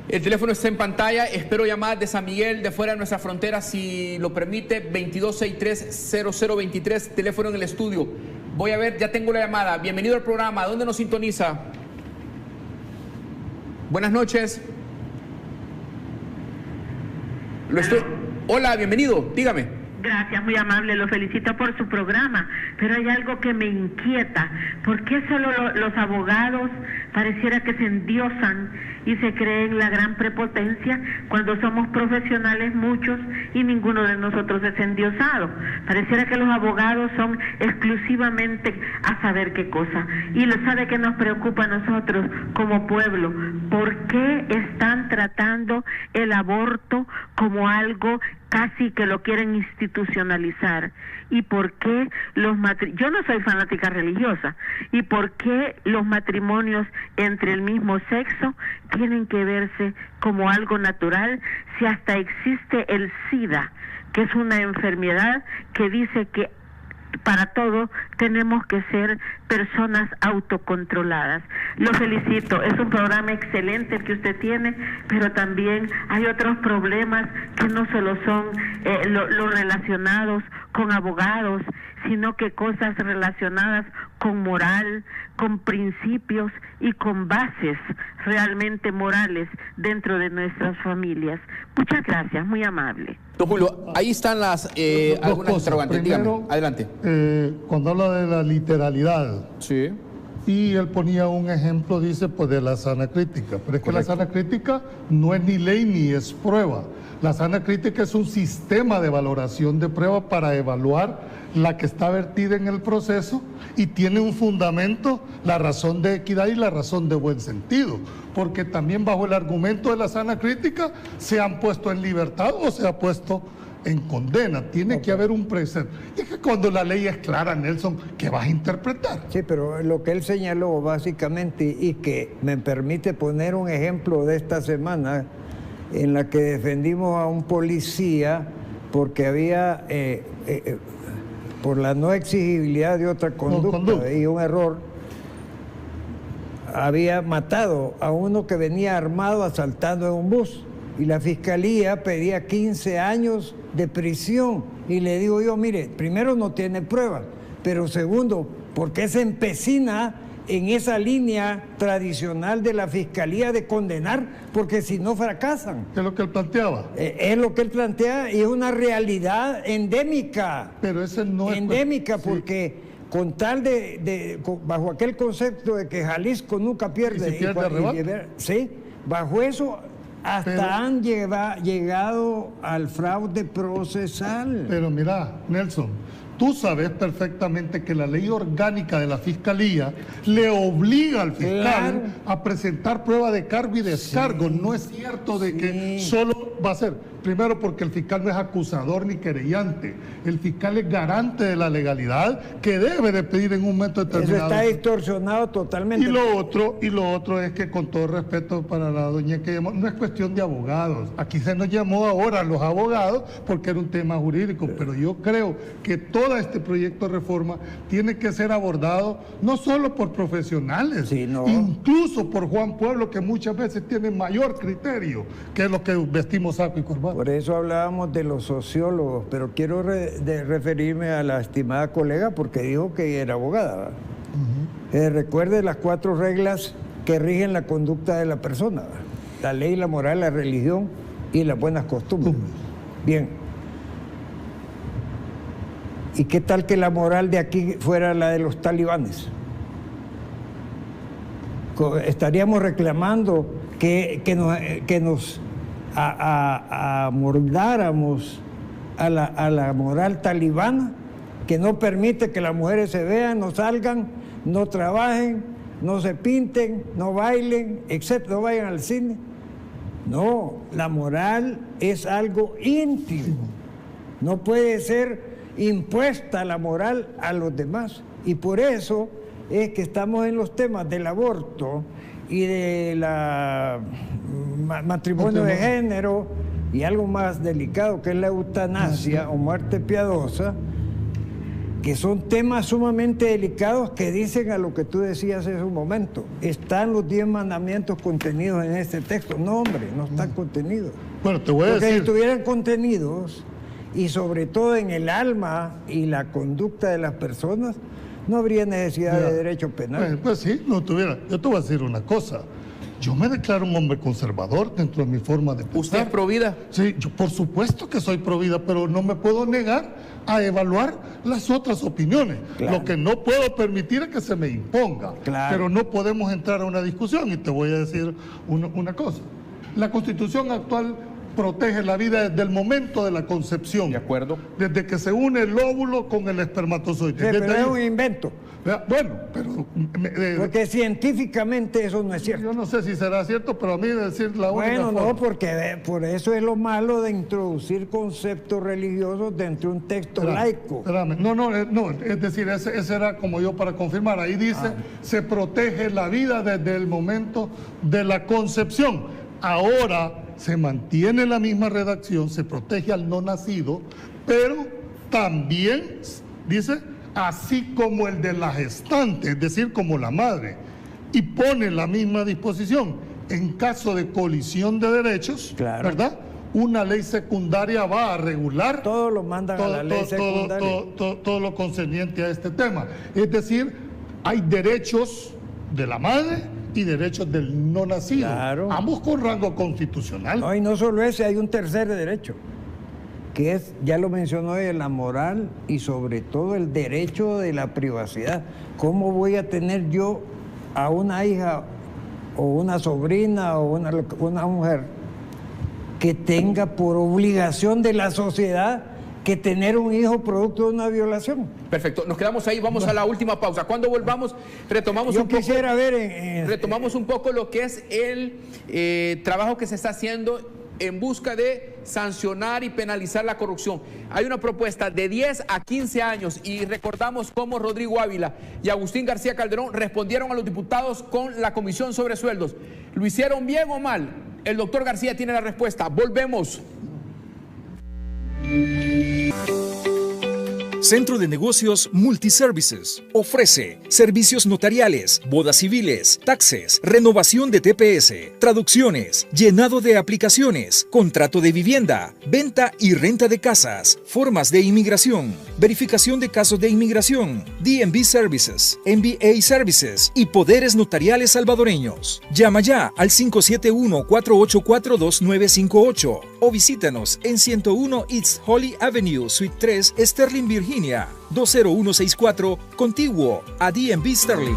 El teléfono está en pantalla. Espero llamadas de San Miguel, de fuera de nuestra frontera, si lo permite. 2263-0023, teléfono en el estudio. Voy a ver, ya tengo la llamada. Bienvenido al programa. ¿Dónde nos sintoniza? Buenas noches. Hola, bienvenido. Dígame. Gracias, muy amable, lo felicito por su programa, pero hay algo que me inquieta. ¿Por qué solo los abogados pareciera que se endiosan y se creen la gran prepotencia cuando somos profesionales muchos y ninguno de nosotros es endiosado? Pareciera que los abogados son exclusivamente a saber qué cosa. Y lo sabe que nos preocupa a nosotros como pueblo. ¿Por qué están tratando el aborto como algo casi que lo quieren institucionalizar? ¿Y por qué yo no soy fanática religiosa? ¿Y por qué los matrimonios entre el mismo sexo tienen que verse como algo natural si hasta existe el SIDA, que es una enfermedad que dice que para todo tenemos que ser personas autocontroladas? Lo felicito, es un programa excelente el que usted tiene, pero también hay otros problemas que no solo son los relacionados con abogados, sino que cosas relacionadas con moral, con principios y con bases realmente morales dentro de nuestras familias. Muchas gracias, muy amable. Don Julio, ahí están algunas interrogantes. Primero, dígame, adelante. Cuando habla de la literalidad, sí, Y él ponía un ejemplo, dice, pues de la sana crítica. Pero es que la sana crítica no es ni ley ni es prueba. La sana crítica es un sistema de valoración de prueba para evaluar la que está vertida en el proceso y tiene un fundamento, la razón de equidad y la razón de buen sentido. Porque también bajo el argumento de la sana crítica se han puesto en libertad o se ha puesto en condena. Tiene que haber un precepto. Y es que cuando la ley es clara, Nelson, ¿qué vas a interpretar? Sí, pero lo que él señaló básicamente, y que me permite poner un ejemplo de esta semana, en la que defendimos a un policía porque había, por la no exigibilidad de otra conducta y un error, había matado a uno que venía armado asaltando en un bus. Y la fiscalía pedía 15 años de prisión. Y le digo yo, mire, primero no tiene pruebas, pero segundo, ¿por qué se empecina en esa línea tradicional de la fiscalía de condenar? Porque si no fracasan. ¿Qué es lo que él planteaba? Es lo que él plantea y es una realidad endémica. Pero ese no es... Endémica, porque con tal bajo aquel concepto de que Jalisco nunca pierde. ¿Y si pierde arrebate? Sí, bajo eso... han llegado al fraude procesal. Pero mira, Nelson, tú sabes perfectamente que la ley orgánica de la Fiscalía le obliga al fiscal a presentar prueba de cargo y descargo. Sí. No es cierto de que solo va a ser... Primero, porque el fiscal no es acusador ni querellante. El fiscal es garante de la legalidad que debe de pedir en un momento determinado. Eso está distorsionado totalmente. Y lo otro es que, con todo respeto para la doña que llamó, no es cuestión de abogados. Aquí se nos llamó ahora a los abogados porque era un tema jurídico, pero yo creo que todo este proyecto de reforma tiene que ser abordado no solo por profesionales, incluso por Juan Pueblo, que muchas veces tiene mayor criterio que los que vestimos saco y corbata. Por eso hablábamos de los sociólogos, pero quiero referirme a la estimada colega porque dijo que era abogada. Recuerde las 4 reglas que rigen la conducta de la persona: la ley, la moral, la religión y las buenas costumbres. Bien. ¿Y qué tal que la moral de aquí fuera la de los talibanes? Estaríamos reclamando que nos amoldáramos a la moral talibana, que no permite que las mujeres se vean, no salgan, no trabajen, no se pinten, no bailen, excepto no vayan al cine. No, la moral es algo íntimo. No puede ser impuesta la moral a los demás. Y por eso es que estamos en los temas del aborto y de la matrimonio de género y algo más delicado que es la eutanasia o muerte piadosa, que son temas sumamente delicados que dicen a lo que tú decías hace un momento. Están los 10 mandamientos contenidos en este texto. No, hombre, no están contenidos. Bueno, te voy a decir... Porque si estuvieran contenidos, y sobre todo en el alma y la conducta de las personas, no habría necesidad de derecho penal. Pues sí, no tuviera. Yo te voy a decir una cosa. Yo me declaro un hombre conservador dentro de mi forma de pensar. ¿Usted es pro vida? Sí, yo por supuesto que soy pro vida, pero no me puedo negar a evaluar las otras opiniones. Claro. Lo que no puedo permitir es que se me imponga. Claro. Pero no podemos entrar a una discusión y te voy a decir una cosa. La Constitución actual protege la vida desde el momento de la concepción. De acuerdo. Desde que se une el óvulo con el espermatozoide. Sí, pero es un invento. Bueno, pero... porque científicamente eso no es cierto. Yo no sé si será cierto, pero a mí decir la única Bueno, forma. no, porque por eso es lo malo de introducir conceptos religiosos dentro de un texto laico. Espérame. No, es decir, ese era como yo para confirmar. Ahí dice, se protege la vida desde el momento de la concepción. Ahora se mantiene la misma redacción, se protege al no nacido, pero también dice, así como el de la gestante, es decir, como la madre, y pone la misma disposición. En caso de colisión de derechos, claro, ¿verdad? Una ley secundaria va a regular todo lo mandan a la ley secundaria. Todo lo concerniente a este tema. Es decir, hay derechos de la madre y derechos del no nacido, claro, ambos con rango constitucional. No, y no solo ese, hay un tercer derecho, que es, ya lo mencionó, la moral y sobre todo el derecho de la privacidad. ¿Cómo voy a tener yo a una hija o una sobrina o una mujer que tenga por obligación de la sociedad que tener un hijo producto de una violación. Perfecto, nos quedamos ahí, vamos a la última pausa. Cuando volvamos, retomamos retomamos un poco lo que es el trabajo que se está haciendo en busca de sancionar y penalizar la corrupción. Hay una propuesta de 10 a 15 años y recordamos cómo Rodrigo Ávila y Agustín García Calderón respondieron a los diputados con la Comisión sobre Sueldos. ¿Lo hicieron bien o mal? El doctor García tiene la respuesta. Volvemos. Centro de Negocios Multiservices ofrece servicios notariales, bodas civiles, taxes, renovación de TPS, traducciones, llenado de aplicaciones, contrato de vivienda, venta y renta de casas, formas de inmigración, verificación de casos de inmigración, DMV Services, MBA Services y poderes notariales salvadoreños. Llama ya al 571-484-2958 o visítanos en 101 East Holly Avenue, Suite 3, Sterling, Virginia, 20164, contiguo a DMV Sterling.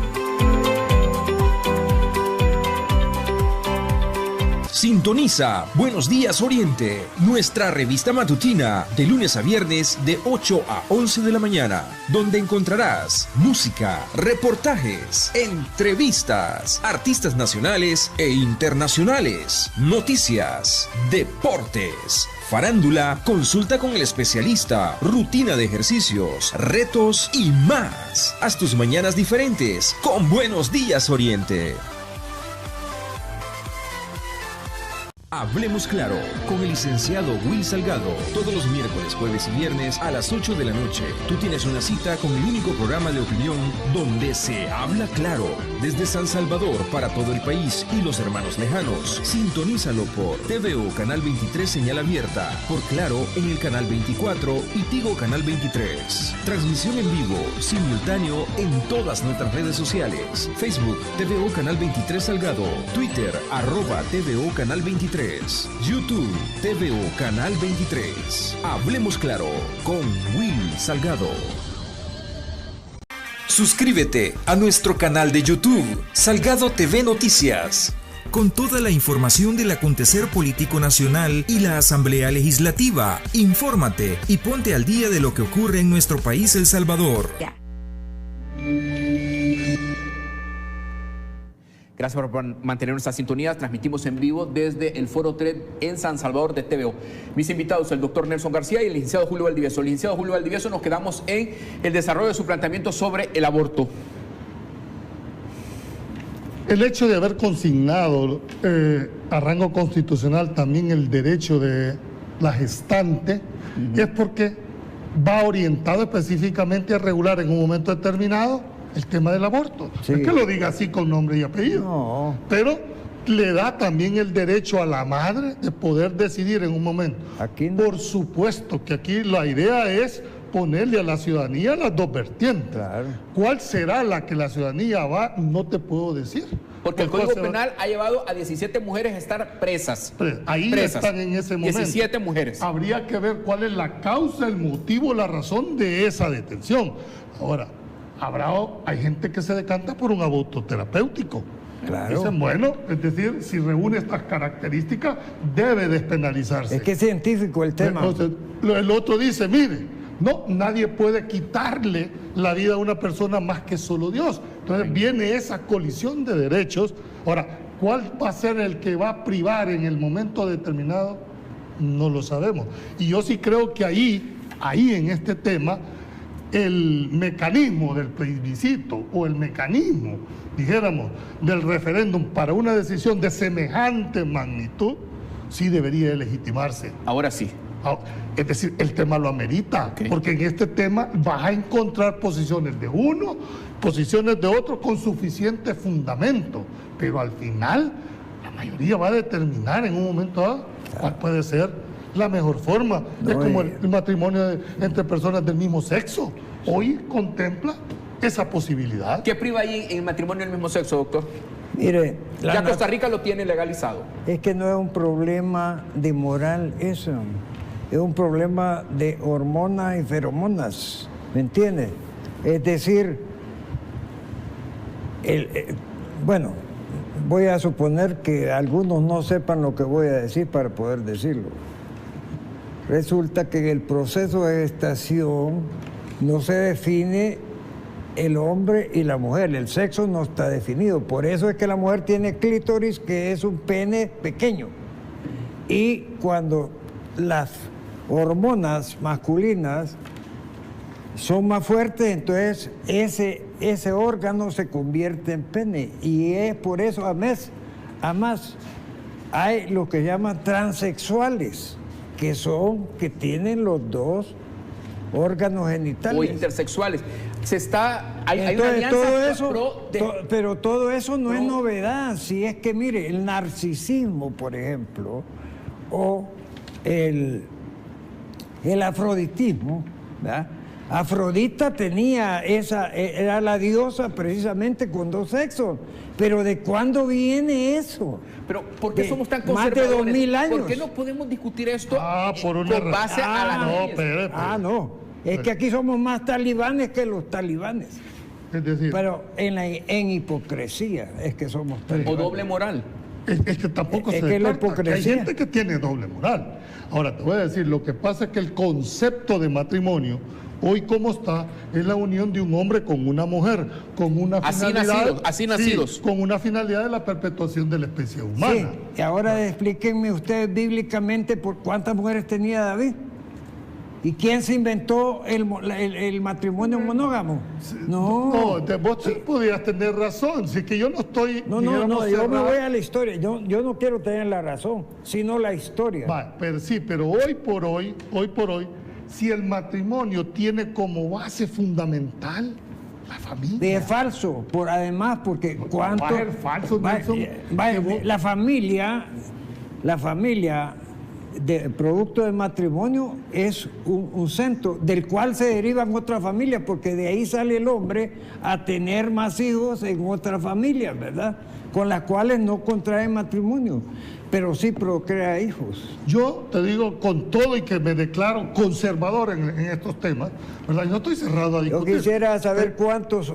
Sintoniza Buenos Días Oriente, nuestra revista matutina de lunes a viernes de 8 a 11 de la mañana, donde encontrarás música, reportajes, entrevistas, artistas nacionales e internacionales, noticias, deportes, farándula, consulta con el especialista, rutina de ejercicios, retos y más. Haz tus mañanas diferentes con Buenos Días Oriente. Hablemos Claro con el licenciado Will Salgado. Todos los miércoles, jueves y viernes a las 8 de la noche. Tú tienes una cita con el único programa de opinión donde se habla claro. Desde San Salvador para todo el país y los hermanos lejanos. Sintonízalo por TVO Canal 23 señal abierta. Por Claro en el Canal 24 y Tigo Canal 23. Transmisión en vivo, simultáneo en todas nuestras redes sociales. Facebook, TVO Canal 23 Salgado. Twitter, @TVO Canal 23. YouTube, TVO Canal 23. Hablemos Claro con Will Salgado. Suscríbete a nuestro canal de YouTube, Salgado TV Noticias, con toda la información del acontecer político nacional y la Asamblea Legislativa. Infórmate y ponte al día de lo que ocurre en nuestro país, El Salvador. Gracias por mantener nuestra sintonía. Transmitimos en vivo desde el Foro 3 en San Salvador de TVO. Mis invitados, el doctor Nelson García y el licenciado Julio Valdivieso. El licenciado Julio Valdivieso, nos quedamos en el desarrollo de su planteamiento sobre el aborto. El hecho de haber consignado a rango constitucional también el derecho de la gestante es porque va orientado específicamente a regular en un momento determinado el tema del aborto. Sí. Es que lo diga así con nombre y apellido. No. Pero le da también el derecho a la madre de poder decidir en un momento. Aquí no. Por supuesto que aquí la idea es ponerle a la ciudadanía las dos vertientes. Claro. ¿Cuál será la que la ciudadanía va? No te puedo decir. Porque el Código Penal ha llevado a 17 mujeres a estar presas. Ahí están en ese momento. 17 mujeres. Habría que ver cuál es la causa, el motivo, la razón de esa detención. Ahora, hay gente que se decanta por un aborto terapéutico. Claro. Dicen, bueno, es decir, si reúne estas características, debe despenalizarse. Es que es científico el tema. Entonces, el otro dice, mire, no, nadie puede quitarle la vida a una persona más que solo Dios. Entonces viene esa colisión de derechos. Ahora, ¿cuál va a ser el que va a privar en el momento determinado? No lo sabemos. Y yo sí creo que ahí en este tema, el mecanismo del plebiscito o el mecanismo, dijéramos, del referéndum para una decisión de semejante magnitud, sí debería legitimarse. Ahora sí. Es decir, el tema lo amerita, porque en este tema vas a encontrar posiciones de uno, posiciones de otro con suficiente fundamento, pero al final la mayoría va a determinar en un momento dado cuál puede ser la mejor forma. Es como el matrimonio entre personas del mismo sexo. Hoy contempla esa posibilidad. ¿Qué priva ahí en el matrimonio del mismo sexo, doctor? Mire, ya Costa Rica lo tiene legalizado. Es que no es un problema de moral eso. Es un problema de hormonas y feromonas. ¿Me entiendes? Es decir, Bueno, voy a suponer que algunos no sepan lo que voy a decir para poder decirlo. Resulta que en el proceso de gestación no se define el hombre y la mujer, el sexo no está definido. Por eso es que la mujer tiene clítoris, que es un pene pequeño. Y cuando las hormonas masculinas son más fuertes, entonces ese órgano se convierte en pene. Y es por eso, además, hay lo que llaman transexuales, que tienen los dos órganos genitales. O intersexuales. Hay entonces, una alianza todo eso, pero todo eso no es novedad. Si es que, mire, el narcisismo, por ejemplo, o el afroditismo, ¿verdad? Afrodita era la diosa precisamente con dos sexos. Pero ¿de cuándo viene eso? Pero ¿por qué somos tan conservadores? Más de 2000 años. ¿Por qué no podemos discutir esto con base a la leyes? No. Es que aquí somos más talibanes que los talibanes. Es decir, pero en hipocresía es que somos talibanes. O doble moral. Es que tampoco se descarta, que hay gente que tiene doble moral. Ahora, te voy a decir, lo que pasa es que el concepto de matrimonio, hoy como está, es la unión de un hombre con una mujer, con una finalidad... Así nacidos. Sí, con una finalidad de la perpetuación de la especie humana. Sí, y ahora explíquenme ustedes bíblicamente por cuántas mujeres tenía David. ¿Y quién se inventó el matrimonio monógamo? No, vos podías tener razón, si es que yo no estoy... No, yo me voy a la historia, yo no quiero tener la razón, sino la historia. Pero hoy por hoy, si el matrimonio tiene como base fundamental la familia. Es falso, además, porque cuánto... Va a ser falso, Nelson. La familia de producto del matrimonio es un centro del cual se derivan otras familias, porque de ahí sale el hombre a tener más hijos en otras familias, ¿verdad? Con las cuales no contrae matrimonio, pero sí procrea hijos. Yo te digo con todo y que me declaro conservador en estos temas, ¿verdad? Yo no estoy cerrado a discutir. Yo quisiera saber cuántos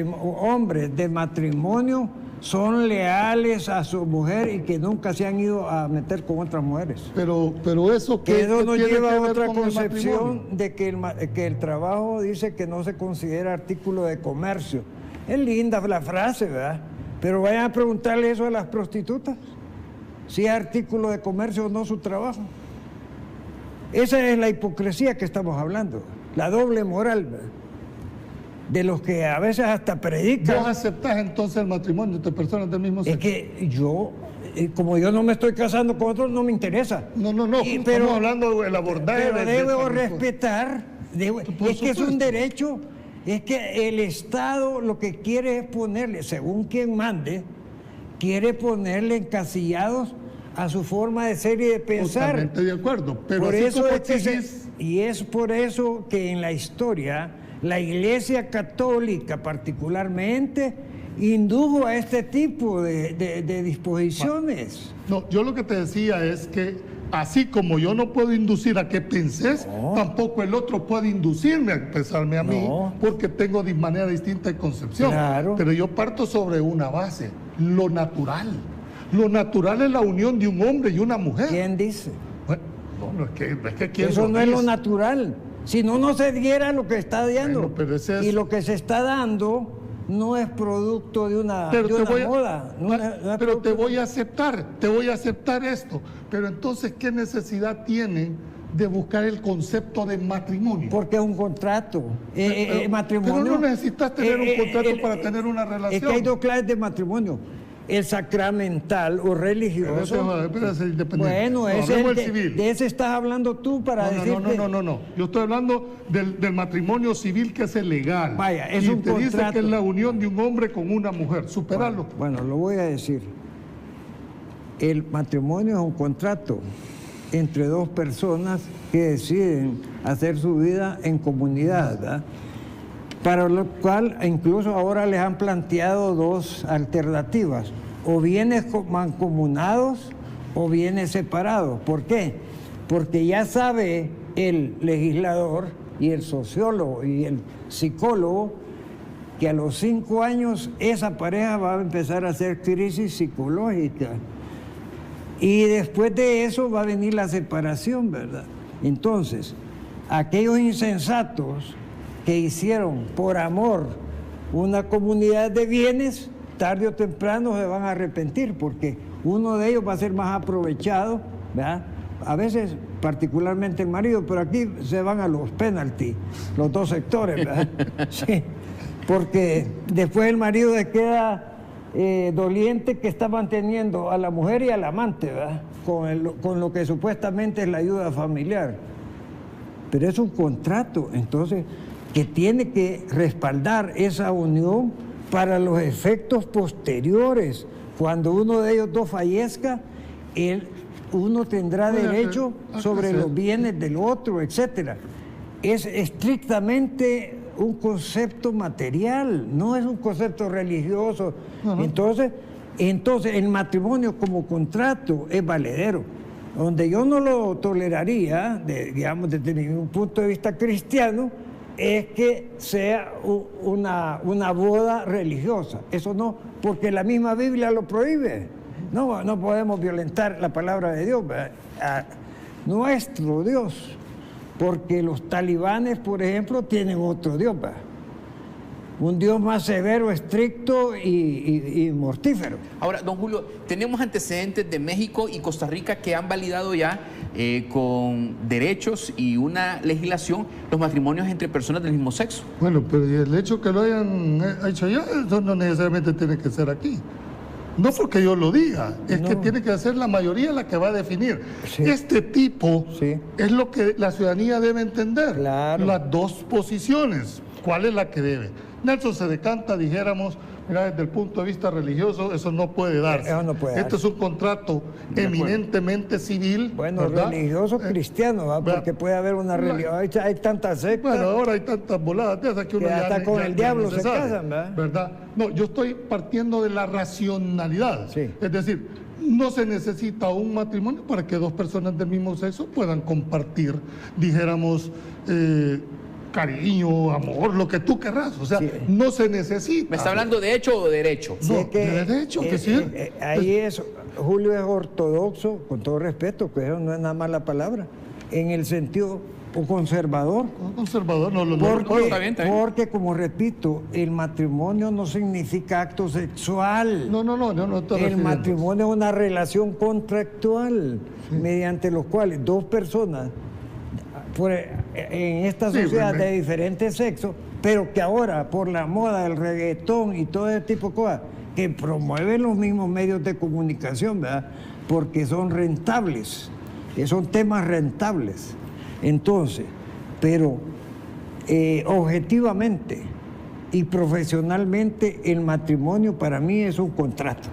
hombres de matrimonio son leales a su mujer y que nunca se han ido a meter con otras mujeres. Pero eso que eso nos lleva a otra concepción de que el trabajo dice que no se considera artículo de comercio. Es linda la frase, ¿verdad? Pero vayan a preguntarle eso a las prostitutas, si es artículo de comercio o no su trabajo. Esa es la hipocresía que estamos hablando, la doble moral, ¿verdad? De los que a veces hasta predican. ¿Vos aceptás entonces el matrimonio de personas del mismo sexo? Es que yo, como yo no me estoy casando con otros, no me interesa. No, estamos hablando del abordaje. Pero debo respetar, es que es un derecho, es que el Estado lo que quiere es ponerle, según quien mande, quiere ponerle encasillados a su forma de ser y de pensar. Totalmente de acuerdo, pero por así eso como y es por eso que en la historia la Iglesia Católica particularmente indujo a este tipo de disposiciones. No, yo lo que te decía es que así como yo no puedo inducir a que penses, tampoco el otro puede inducirme a pensarme a mí, porque tengo de manera distinta de concepción. Claro. Pero yo parto sobre una base, lo natural. Lo natural es la unión de un hombre y una mujer. ¿Quién dice? Bueno, es que ¿quién eso lo no dice? Es lo natural. Si no se diera lo que está dando. Bueno, y lo que se está dando no es producto de una moda. Pero te voy a aceptar esto. Pero entonces, ¿qué necesidad tienen de buscar el concepto de matrimonio? Porque es un contrato. Matrimonio. Pero no necesitas tener un contrato para tener una relación. Es que hay dos clases de matrimonio. El sacramental o religioso. Bueno, de ese estás hablando tú para decir. No. Yo estoy hablando del matrimonio civil, que es el legal. Vaya, es y un te contrato. dice que es la unión de un hombre con una mujer. Superarlo. Bueno, lo voy a decir. El matrimonio es un contrato entre dos personas que deciden hacer su vida en comunidad, ¿verdad? Para lo cual incluso ahora les han planteado dos alternativas, o bienes mancomunados o bienes separados. ¿Por qué? Porque ya sabe el legislador y el sociólogo y el psicólogo que a los 5 años esa pareja va a empezar a hacer crisis psicológica. Y después de eso va a venir la separación, ¿verdad? Entonces, aquellos insensatos que hicieron por amor una comunidad de bienes, tarde o temprano se van a arrepentir, porque uno de ellos va a ser más aprovechado, ¿verdad? A veces, particularmente el marido, pero aquí se van a los penaltis, los dos sectores, ¿verdad? Sí, porque después el marido se queda doliente que está manteniendo a la mujer y al amante, ¿verdad? Con lo que supuestamente es la ayuda familiar. Pero es un contrato, entonces, que tiene que respaldar esa unión para los efectos posteriores. Cuando uno de ellos dos fallezca, uno tendrá derecho sobre los bienes del otro, etc. Es estrictamente un concepto material, no es un concepto religioso. Entonces, el matrimonio como contrato es valedero. Donde yo no lo toleraría, digamos, desde ningún punto de vista cristiano, es que sea una boda religiosa. Eso no, porque la misma Biblia lo prohíbe. No podemos violentar la palabra de Dios, a nuestro Dios, porque los talibanes, por ejemplo, tienen otro Dios, un Dios más severo, estricto y mortífero. Ahora, don Julio, tenemos antecedentes de México y Costa Rica que han validado ya con derechos y una legislación los matrimonios entre personas del mismo sexo. Bueno, pero el hecho que lo hayan hecho ya, eso no necesariamente tiene que ser aquí. No porque yo lo diga, es que tiene que ser la mayoría la que va a definir. Sí. Este tipo es lo que la ciudadanía debe entender. Claro. Las dos posiciones. ¿Cuál es la que debe? Nelson se decanta, dijéramos, mira, desde el punto de vista religioso, eso no puede darse. Eso no puede darse. Este es un contrato eminentemente civil. Bueno, ¿verdad? Religioso cristiano, porque puede haber una religión. Hay tantas sectas. Bueno, ahora hay tantas voladas de esas que uno hasta con el diablo se casan, ¿verdad? No, yo estoy partiendo de la racionalidad. Sí. Es decir, no se necesita un matrimonio para que dos personas del mismo sexo puedan compartir, dijéramos, cariño, amor, lo que tú querrás. O sea, no se necesita. ¿Me está hablando de hecho o de derecho? No, de derecho, que sí. Ahí es, Julio es ortodoxo, con todo respeto, que eso no es nada más la palabra, en el sentido conservador. Conservador, porque, como repito, el matrimonio no significa acto sexual. No. El matrimonio es una relación contractual, mediante los cuales dos personas en esta sociedad de diferentes sexos, pero que ahora por la moda del reggaetón y todo ese tipo de cosas que promueven los mismos medios de comunicación, ¿verdad? Porque son rentables, son temas rentables. Entonces, pero objetivamente y profesionalmente el matrimonio para mí es un contrato.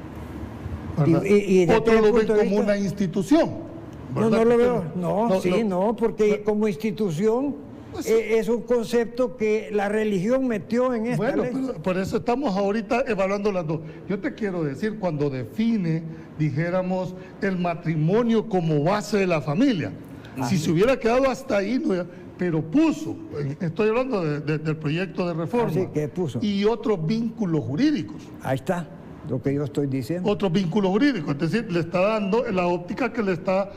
Y otro lo ven como una institución. No lo veo. No, porque como institución es un concepto que la religión metió en esta ley. Bueno, por eso estamos ahorita evaluando las dos. Yo te quiero decir, cuando define, dijéramos, el matrimonio como base de la familia, si se hubiera quedado hasta ahí, pero puso, estoy hablando del proyecto de reforma, ¿qué puso? Y otros vínculos jurídicos. Ahí está lo que yo estoy diciendo. Otros vínculos jurídicos, es decir, le está dando la óptica que le está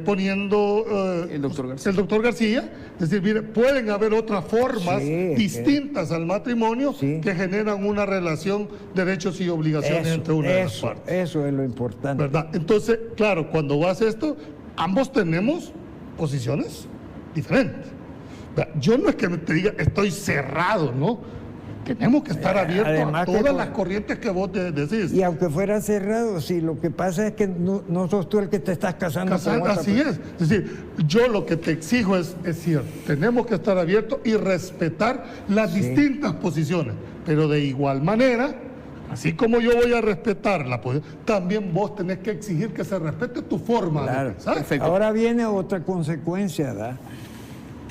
poniendo el doctor García, es decir, mire, pueden haber otras formas distintas al matrimonio que generan una relación de derechos y obligaciones entre una de las partes. Eso es lo importante. ¿Verdad? Entonces, claro, cuando vas a esto, ambos tenemos posiciones diferentes. Yo no es que te diga estoy cerrado, ¿no? Tenemos que estar abiertos a todas las corrientes que vos decís. Y aunque fuera cerrado, si lo que pasa es que no sos tú el que te estás casando con otra así persona. Es decir, yo lo que te exijo es cierto, tenemos que estar abiertos y respetar las distintas posiciones, pero de igual manera, así como yo voy a respetar la posición, también vos tenés que exigir que se respete tu forma de pensar. Perfecto. Ahora viene otra consecuencia, ¿verdad?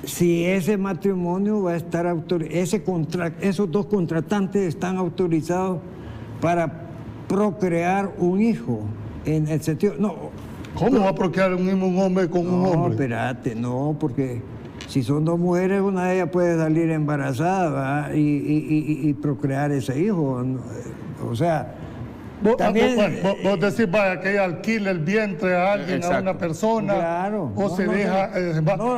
Si ese matrimonio va a estar esos dos contratantes están autorizados para procrear un hijo, en el sentido, ¿Cómo va a procrear un hombre con un hombre? No, espérate, porque Si son dos mujeres, una de ellas puede salir embarazada, ¿verdad? y procrear ese hijo. O sea, también, vos decís, vaya, que ella alquile el vientre a alguien, exacto, a una persona, claro, o se deja...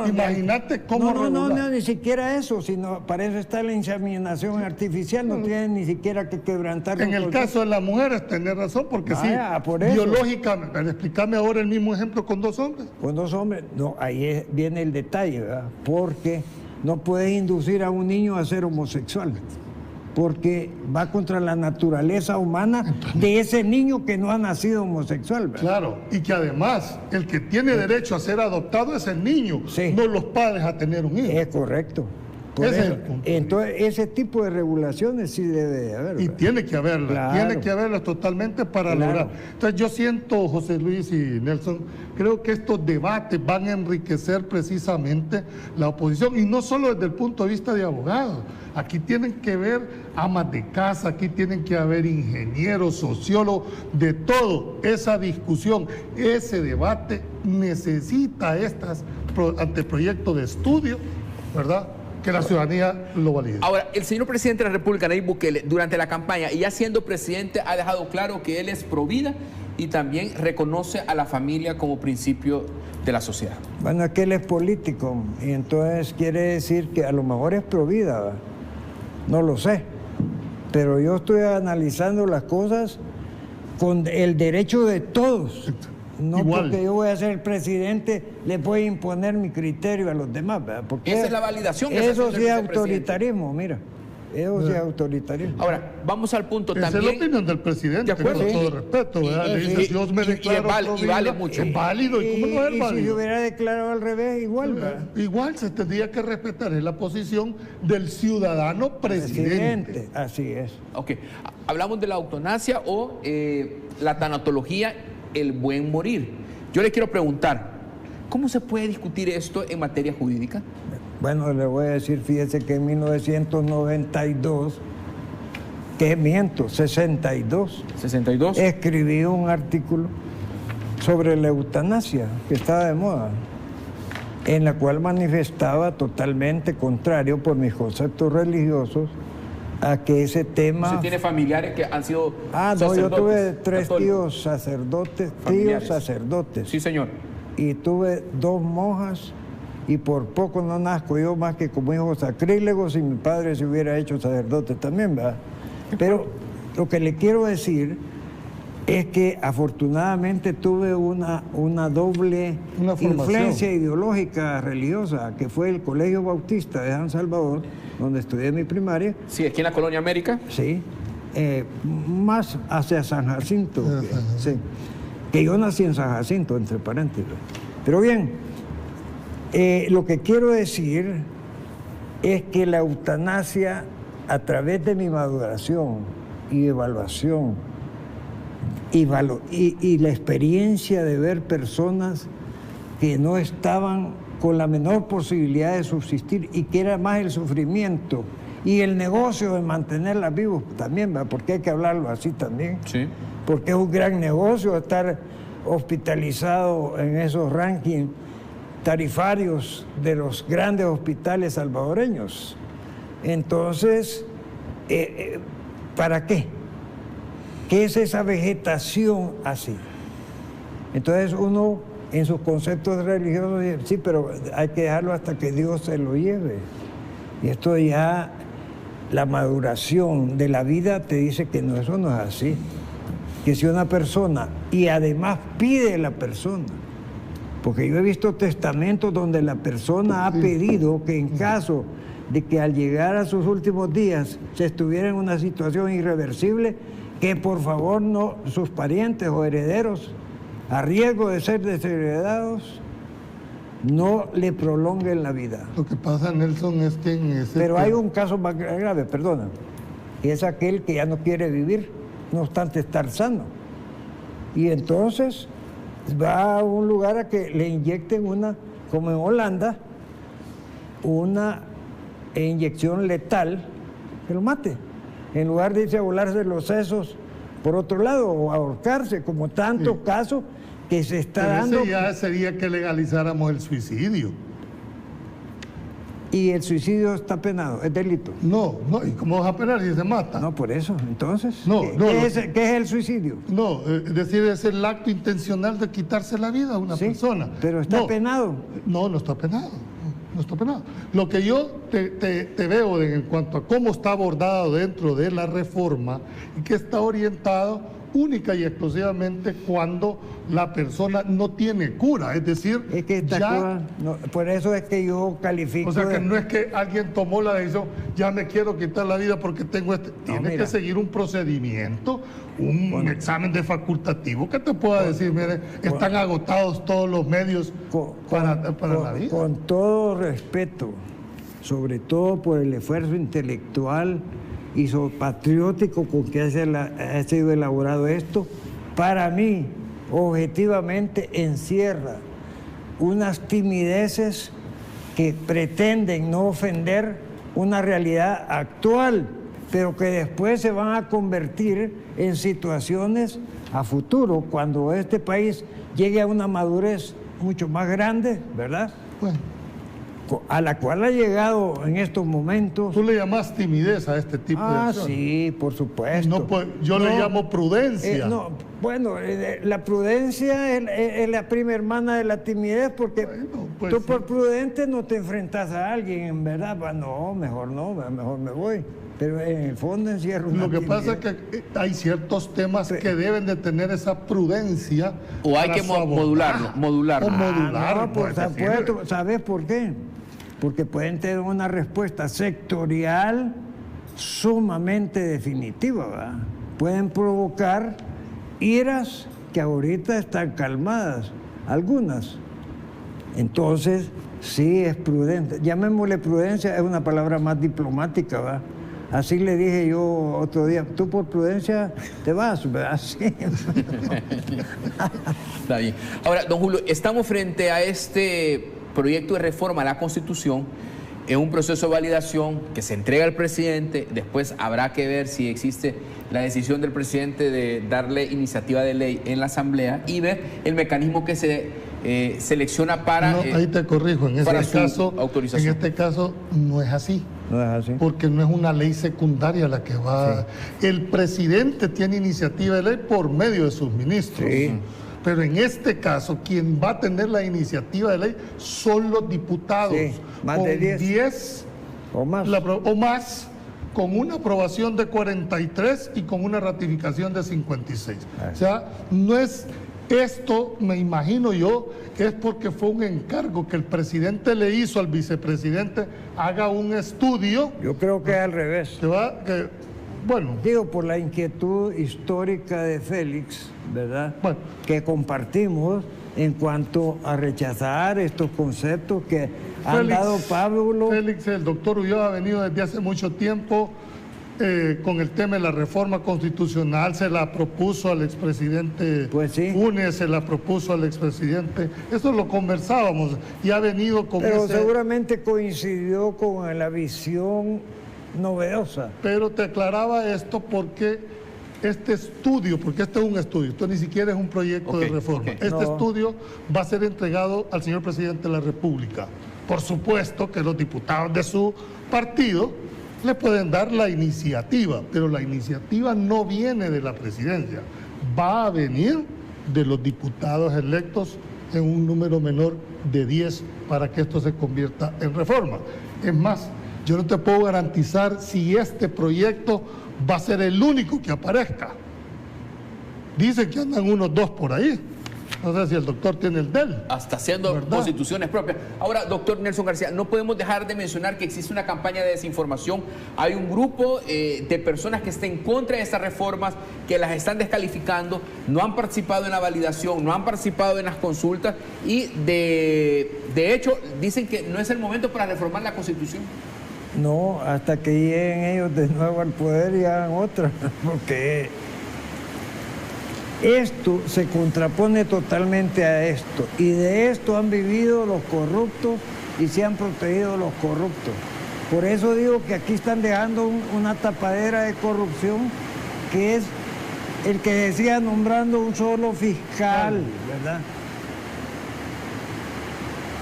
imagínate cómo no, ni siquiera eso, sino para eso está la inseminación artificial, no tienen ni siquiera que quebrantar. En el caso de las mujeres, tenés razón, porque biológicamente, explícame ahora el mismo ejemplo con dos hombres. Con dos hombres, no, ahí viene el detalle, ¿verdad? Porque no puedes inducir a un niño a ser homosexual, porque va contra la naturaleza humana de ese niño que no ha nacido homosexual, ¿verdad? Claro, y que además el que tiene derecho a ser adoptado es el niño, no los padres a tener un hijo. Es correcto. Entonces, ese tipo de regulaciones sí debe haber. Y tiene que haberlas, tiene que haberlas totalmente para lograr. Entonces yo siento, José Luis y Nelson, creo que estos debates van a enriquecer precisamente la oposición, y no solo desde el punto de vista de abogados. Aquí tienen que ver amas de casa, aquí tienen que haber ingenieros, sociólogos, de todo. Esa discusión, ese debate necesita estos anteproyectos de estudio, ¿verdad?, que la ciudadanía lo valide. Ahora, el señor presidente de la República, Nayib Bukele, durante la campaña y ya siendo presidente, ha dejado claro que él es pro vida y también reconoce a la familia como principio de la sociedad. Bueno, es que él es político y entonces quiere decir que a lo mejor es pro vida, ¿verdad? No lo sé, pero yo estoy analizando las cosas con el derecho de todos. No porque yo voy a ser el presidente, le voy a imponer mi criterio a los demás, ¿verdad? Porque esa es la validación. Eso sí es autoritarismo, mira. Eso sí es autoritarismo. Ahora, vamos al punto también. Esa es la opinión del presidente, con todo respeto, ¿verdad? Le dice, yo me declaro y vale mucho. Es válido, ¿y cómo no es válido? Si yo hubiera declarado al revés, igual, ¿verdad? Igual se tendría que respetar, es la posición del ciudadano presidente. Así es. Ok, hablamos de la eutanasia o la tanatología, el buen morir. Yo le quiero preguntar, ¿cómo se puede discutir esto en materia jurídica? Bueno, le voy a decir, fíjese que en 1992, 62, escribí un artículo sobre la eutanasia, que estaba de moda, en la cual manifestaba totalmente contrario por mis conceptos religiosos a que ese tema... ¿Usted tiene familiares que han sido sacerdotes? Yo tuve 3 tíos sacerdotes, Sí, señor. Y tuve 2 monjas, y por poco no nazco yo más que como hijo sacrílego si mi padre se hubiera hecho sacerdote también, ¿verdad? Pero lo que le quiero decir es que afortunadamente tuve una doble influencia ideológica religiosa, que fue el Colegio Bautista de San Salvador, donde estudié mi primaria. Sí, aquí en la Colonia América. Sí, más hacia San Jacinto. Que yo nací en San Jacinto, entre paréntesis. Pero bien, lo que quiero decir es que la eutanasia, a través de mi maduración y evaluación y la experiencia de ver personas que no estaban con la menor posibilidad de subsistir y que era más el sufrimiento y el negocio de mantenerlas vivos también, ¿verdad? Porque hay que hablarlo así también, porque es un gran negocio estar hospitalizado en esos rankings tarifarios de los grandes hospitales salvadoreños. Entonces, ¿para qué? ¿Qué es esa vegetación así? Entonces uno, en sus conceptos religiosos, dice, sí, pero hay que dejarlo hasta que Dios se lo lleve. Y esto ya, la maduración de la vida te dice que no, eso no es así. Que si una persona, y además pide la persona, porque yo he visto testamentos donde la persona ha pedido que en caso de que al llegar a sus últimos días se estuviera en una situación irreversible, que por favor no, sus parientes o herederos, a riesgo de ser desheredados, no le prolonguen la vida. Lo que pasa, Nelson, es que en ese... Pero hay un caso más grave, perdona, y es aquel que ya no quiere vivir, no obstante estar sano. Y entonces va a un lugar a que le inyecten como en Holanda, una inyección letal que lo mate. En lugar de irse a volarse los sesos por otro lado o ahorcarse, como tantos casos que se está dando. Ese ya sería que legalizáramos el suicidio. Y el suicidio está penado, es delito. No, ¿y cómo vas a penar si se mata? No, por eso, entonces, ¿qué es el suicidio? No, es decir, es el acto intencional de quitarse la vida a una persona. Pero está penado. No está penado. No está penado. Lo que yo te veo en cuanto a cómo está abordado dentro de la reforma y que está orientado única y exclusivamente cuando la persona no tiene cura, es decir, es que por eso es que yo califico. O sea, que no es que alguien tomó la decisión, ya me quiero quitar la vida porque tengo tiene que seguir un procedimiento, un examen de facultativo que te pueda decir, mire, están agotados todos los medios para la vida. Con todo respeto, sobre todo por el esfuerzo intelectual y patriótico con que ha sido elaborado esto, para mí, objetivamente, encierra unas timideces que pretenden no ofender una realidad actual, pero que después se van a convertir en situaciones a futuro, cuando este país llegue a una madurez mucho más grande, ¿verdad? Bueno, a la cual ha llegado en estos momentos. ¿Tú le llamas timidez a este tipo de acciones? Sí, por supuesto. No, pues, yo le llamo prudencia. La prudencia es la prima hermana de la timidez, porque tú por prudente no te enfrentas a alguien, en verdad. No, mejor me voy. Pero en el fondo encierro una timidez. Lo que pasa es que hay ciertos temas que deben de tener esa prudencia. O hay que modularlo. ¿Sabes por qué? Porque pueden tener una respuesta sectorial sumamente definitiva, ¿verdad? Pueden provocar iras que ahorita están calmadas, algunas. Entonces, sí es prudente. Llamémosle prudencia, es una palabra más diplomática, ¿verdad? Así le dije yo otro día, tú por prudencia te vas, ¿verdad? Sí. Está bien. Ahora, don Julio, estamos frente a este proyecto de reforma a la Constitución en un proceso de validación que se entrega al presidente. Después habrá que ver si existe la decisión del presidente de darle iniciativa de ley en la Asamblea y ver el mecanismo que se selecciona para ahí te corrijo, en autorización. En este caso no es así. No es así. Porque no es una ley secundaria la que va. Sí. El presidente tiene iniciativa de ley por medio de sus ministros. Sí. Pero en este caso, quien va a tener la iniciativa de ley son los diputados. Sí, más de 10 o más, con una aprobación de 43 y con una ratificación de 56. O sea, no es esto, me imagino yo, que es porque fue un encargo que el presidente le hizo al vicepresidente, haga un estudio. Yo creo que es al revés. Bueno. Digo, por la inquietud histórica de Félix, ¿verdad? Bueno. Que compartimos en cuanto a rechazar estos conceptos que han dado Pablo. Félix, el doctor Ulloa ha venido desde hace mucho tiempo con el tema de la reforma constitucional, se la propuso al expresidente Funes, se la propuso al expresidente. Eso lo conversábamos y ha venido con Pero seguramente coincidió con la visión novedosa. Pero te aclaraba esto porque este estudio, porque este es un estudio, esto ni siquiera es un proyecto de reforma. Este estudio va a ser entregado al señor presidente de la República. Por supuesto que los diputados de su partido le pueden dar la iniciativa, pero la iniciativa no viene de la presidencia, va a venir de los diputados electos en un número menor de 10 para que esto se convierta en reforma. Es más, yo no te puedo garantizar si este proyecto va a ser el único que aparezca. Dicen que andan unos 2 por ahí. No sé si el doctor tiene el de él. Hasta haciendo constituciones propias. Ahora, doctor Nelson García, no podemos dejar de mencionar que existe una campaña de desinformación. Hay un grupo de personas que están en contra de estas reformas, que las están descalificando, no han participado en la validación, no han participado en las consultas y de hecho dicen que no es el momento para reformar la Constitución. No, hasta que lleguen ellos de nuevo al poder y hagan otra, porque esto se contrapone totalmente a esto, y de esto han vivido los corruptos y se han protegido los corruptos. Por eso digo que aquí están dejando una tapadera de corrupción, que es el que decía nombrando un solo fiscal, ¿verdad?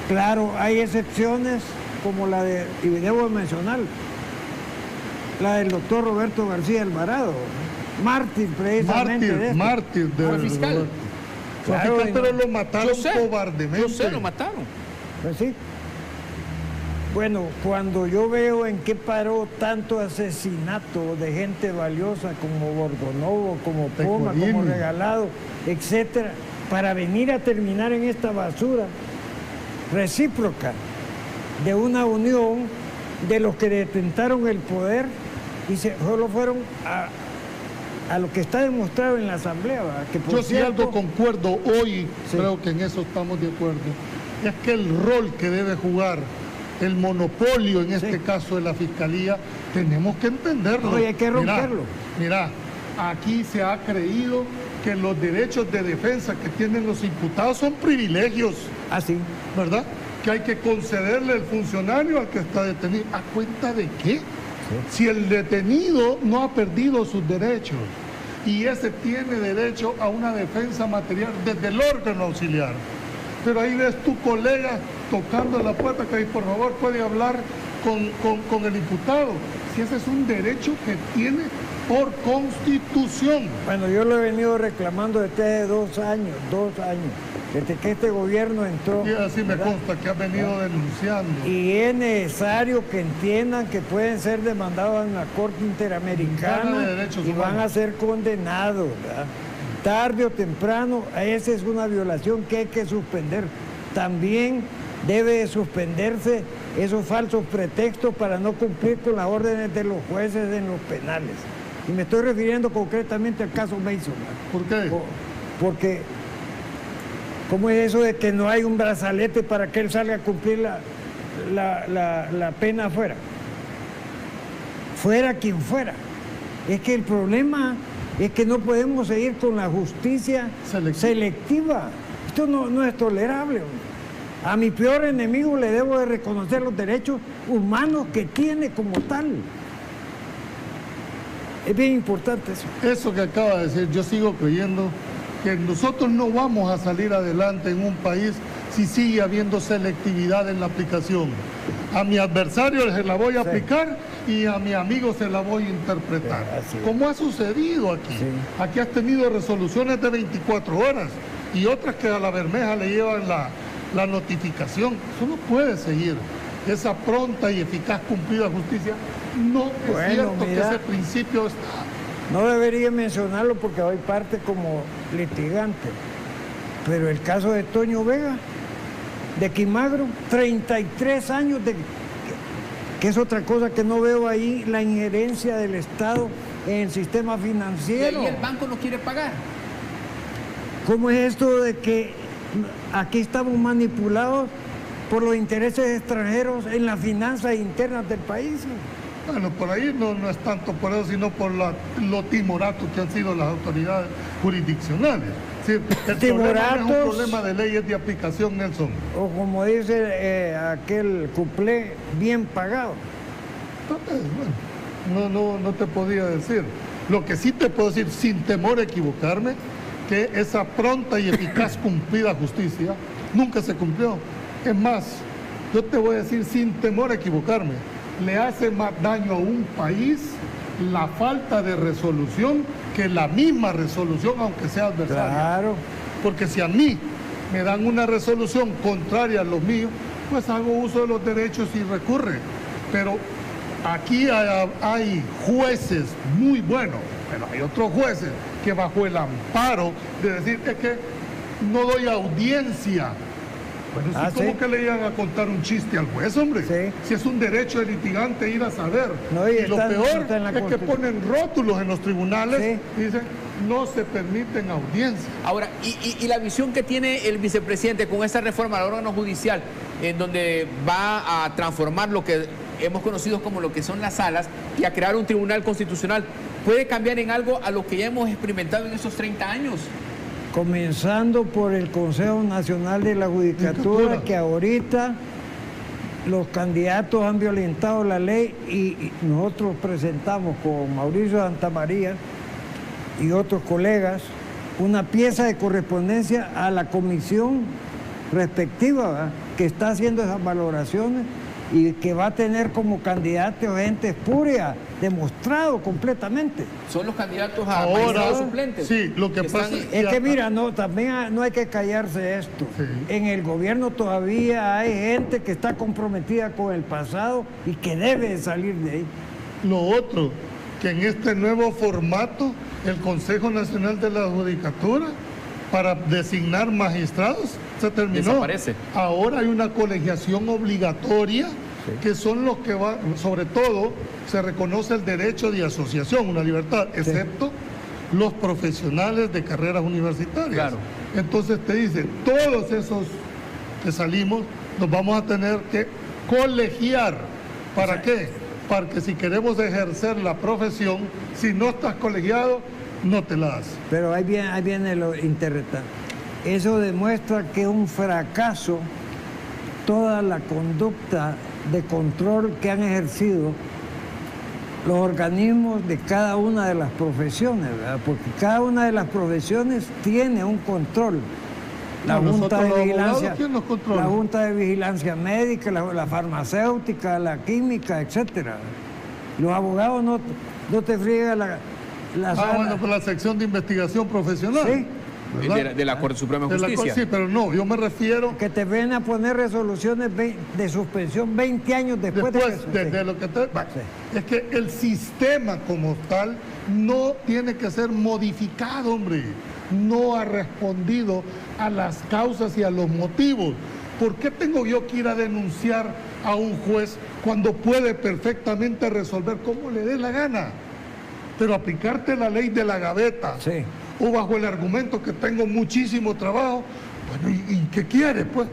Claro, hay excepciones, como la de, y debo mencionar, la del doctor Roberto García Alvarado, mártir precisamente. Mártir del fiscal. Claro, pero lo mataron cobardemente. Yo sé, lo mataron. Pues sí. Bueno, cuando yo veo en qué paró tanto asesinato de gente valiosa como Borgonovo, como Poma, como Regalado, etcétera, para venir a terminar en esta basura recíproca de una unión de los que detentaron el poder y solo fueron a lo que está demostrado en la Asamblea, ¿verdad? Que por cierto, concuerdo hoy, sí, creo que en eso estamos de acuerdo, es que el rol que debe jugar el monopolio, en este caso de la Fiscalía, tenemos que entenderlo. No, y hay que romperlo. Mira, aquí se ha creído que los derechos de defensa que tienen los imputados son privilegios. Así. ¿Verdad? Que hay que concederle el funcionario al que está detenido. ¿A cuenta de qué? Sí. Si el detenido no ha perdido sus derechos y ese tiene derecho a una defensa material desde el órgano auxiliar. Pero ahí ves tu colega tocando la puerta que dice, por favor, puede hablar con el imputado. Si ese es un derecho que tiene por Constitución. Bueno, yo lo he venido reclamando desde hace 2 años, desde que este gobierno entró. Y así me consta que ha venido denunciando. Y es necesario que entiendan que pueden ser demandados en la Corte Interamericana y van a ser condenados, ¿verdad? Tarde o temprano, esa es una violación que hay que suspender. También debe suspenderse esos falsos pretextos para no cumplir con las órdenes de los jueces en los penales. Y me estoy refiriendo concretamente al caso Mason. ¿Por qué? Porque, ¿cómo es eso de que no hay un brazalete para que él salga a cumplir la pena afuera? Fuera quien fuera. Es que el problema es que no podemos seguir con la justicia selectiva. Esto no es tolerable. A mi peor enemigo le debo de reconocer los derechos humanos que tiene como tal. Es bien importante eso. Eso que acaba de decir, yo sigo creyendo que nosotros no vamos a salir adelante en un país si sigue habiendo selectividad en la aplicación. A mi adversario se la voy a aplicar y a mi amigo se la voy a interpretar. Como ha sucedido aquí. Sí. Aquí has tenido resoluciones de 24 horas y otras que a la Bermeja le llevan la notificación. Eso no puede seguir. Esa pronta y eficaz cumplida justicia no es cierto que ese principio está. No debería mencionarlo porque hoy parte como litigante, pero el caso de Toño Vega, de Quimagro, 33 años que es otra cosa que no veo ahí, la injerencia del Estado en el sistema financiero. ¿Y el banco no quiere pagar? ¿Cómo es esto de que aquí estamos manipulados por los intereses extranjeros en las finanzas internas del país? Bueno, por ahí no es tanto por eso, sino por lo timoratos que han sido las autoridades jurisdiccionales. Sí, el problema no es un problema de leyes de aplicación, Nelson. O como dice aquel cuplé, bien pagado. Bueno, no te podía decir. Lo que sí te puedo decir, sin temor a equivocarme, que esa pronta y eficaz cumplida justicia nunca se cumplió. Es más, yo te voy a decir sin temor a equivocarme, le hace más daño a un país la falta de resolución que la misma resolución, aunque sea adversaria. Claro. Porque si a mí me dan una resolución contraria a los míos, pues hago uso de los derechos y recurre. Pero aquí hay jueces muy buenos, pero hay otros jueces que bajo el amparo de decir es que no doy audiencia. Bueno, ¿cómo que le iban a contar un chiste al juez, hombre? Sí. Si es un derecho del litigante ir a saber. No, y lo peor es que ponen rótulos en los tribunales y dicen no se permiten audiencias. Ahora, y la visión que tiene el vicepresidente con esta reforma al órgano judicial, en donde va a transformar lo que hemos conocido como lo que son las salas y a crear un tribunal constitucional, ¿puede cambiar en algo a lo que ya hemos experimentado en esos 30 años? Comenzando por el Consejo Nacional de la Judicatura, que ahorita los candidatos han violentado la ley y nosotros presentamos con Mauricio Santamaría y otros colegas una pieza de correspondencia a la comisión respectiva, ¿verdad?, que está haciendo esas valoraciones y que va a tener como candidato gente espuria, demostrado completamente. Son los candidatos a magistrados suplentes. Sí, lo que pasa es que mira, también no hay que callarse esto. Sí. En el gobierno todavía hay gente que está comprometida con el pasado y que debe salir de ahí. Lo otro, que en este nuevo formato, el Consejo Nacional de la Judicatura, para designar magistrados, se terminó. Desaparece. Ahora hay una colegiación obligatoria, que son los que van, sobre todo, se reconoce el derecho de asociación, una libertad, excepto los profesionales de carreras universitarias. Claro. Entonces te dicen, todos esos que salimos, nos vamos a tener que colegiar. ¿Para qué? Para que si queremos ejercer la profesión, si no estás colegiado, no te la das. Pero ahí viene lo interesante. Eso demuestra que es un fracaso toda la conducta de control que han ejercido los organismos de cada una de las profesiones, ¿verdad? Porque cada una de las profesiones tiene un control. La Junta de Vigilancia, la Junta de Vigilancia Médica, la farmacéutica, la química, etcétera. Los abogados no te friegan bueno, por la sección de investigación profesional. Sí. De la Corte Suprema de Justicia. Sí, pero no, yo me refiero... Que te ven a poner resoluciones de suspensión 20 años después de lo que te... Es que el sistema como tal no tiene que ser modificado, hombre. No ha respondido a las causas y a los motivos. ¿Por qué tengo yo que ir a denunciar a un juez cuando puede perfectamente resolver como le dé la gana? Pero aplicarte la ley de la gaveta, o bajo el argumento que tengo muchísimo trabajo, bueno, ¿y qué quiere, pues?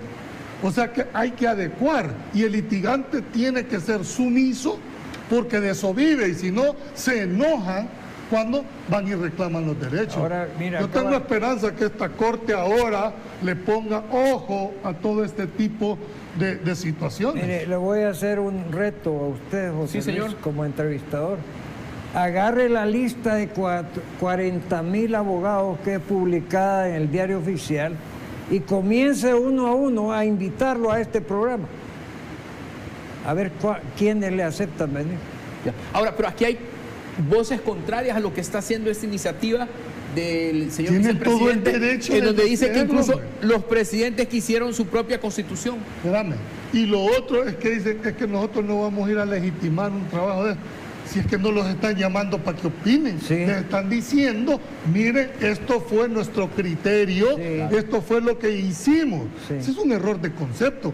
O sea que hay que adecuar, y el litigante tiene que ser sumiso, porque de eso vive, y si no, se enojan cuando van y reclaman los derechos. Ahora, mira, yo tengo esperanza que esta Corte ahora le ponga ojo a todo este tipo de situaciones. Mire, le voy a hacer un reto a usted, José Luis, como entrevistador. Agarre la lista de 40.000 abogados que es publicada en el Diario Oficial y comience uno a uno a invitarlo a este programa. A ver quiénes le aceptan venir. Ahora, pero aquí hay voces contrarias a lo que está haciendo esta iniciativa del señor vicepresidente, en donde dice que incluso los presidentes quisieron su propia constitución. Espérame. Y lo otro es que dicen que nosotros no vamos a ir a legitimar un trabajo de esto. Si es que no los están llamando para que opinen, les están diciendo, miren, esto fue nuestro criterio, esto fue lo que hicimos. Ese es un error de concepto.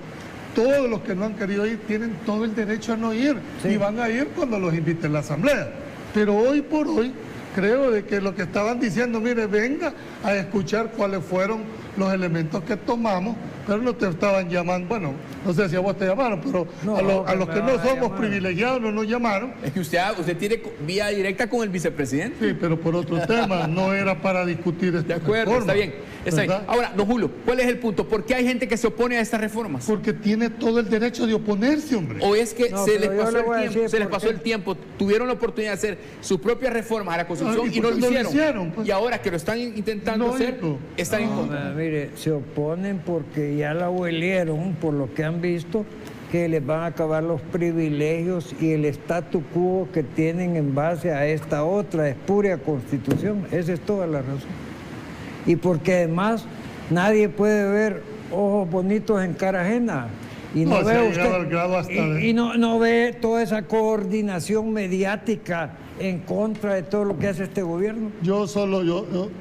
Todos los que no han querido ir tienen todo el derecho a no ir, y van a ir cuando los invite la Asamblea. Pero hoy por hoy, creo de que lo que estaban diciendo, mire, venga a escuchar cuáles fueron los elementos que tomamos, pero no te estaban llamando, bueno, no sé si a vos te llamaron, pero a los que no somos privilegiados no nos llamaron. Es que usted tiene vía directa con el vicepresidente. Sí, pero por otro tema, no era para discutir esta reforma. De acuerdo, está bien. Ahora, don Julio, ¿cuál es el punto? ¿Por qué hay gente que se opone a estas reformas? Porque tiene todo el derecho de oponerse, hombre. ¿O es que se les pasó el tiempo, tuvieron la oportunidad de hacer sus propias reformas a la Constitución y no lo hicieron? Pues. Y ahora que lo están intentando hacer, están en contra. Mire, se oponen porque ya la huelieron, por lo que han visto, que les van a acabar los privilegios y el statu quo que tienen en base a esta otra espuria Constitución. Esa es toda la razón. Y porque además nadie puede ver ojos bonitos en cara ajena. Y no ve usted, y no ve toda esa coordinación mediática en contra de todo lo que hace este gobierno. Yo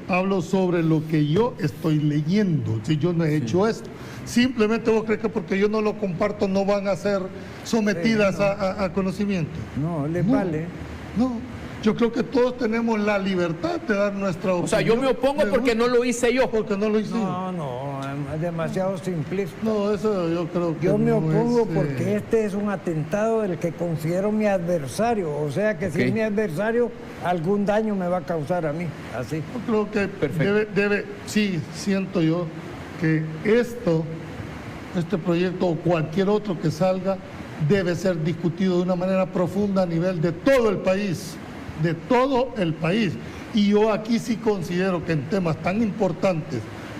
hablo sobre lo que yo estoy leyendo. Si yo no he hecho esto, simplemente vos crees que porque yo no lo comparto no van a ser sometidas a conocimiento. No, les vale. No. Yo creo que todos tenemos la libertad de dar nuestra opinión. O sea, yo me opongo porque no lo hice yo. Porque no lo hice. No, es demasiado simplista. No, eso yo creo que yo me opongo porque este es un atentado del que considero mi adversario. O sea que si es mi adversario, algún daño me va a causar a mí. Así. Yo creo que sí, siento yo que este proyecto o cualquier otro que salga debe ser discutido de una manera profunda a nivel de todo el país. Y yo aquí sí considero que en temas tan importantes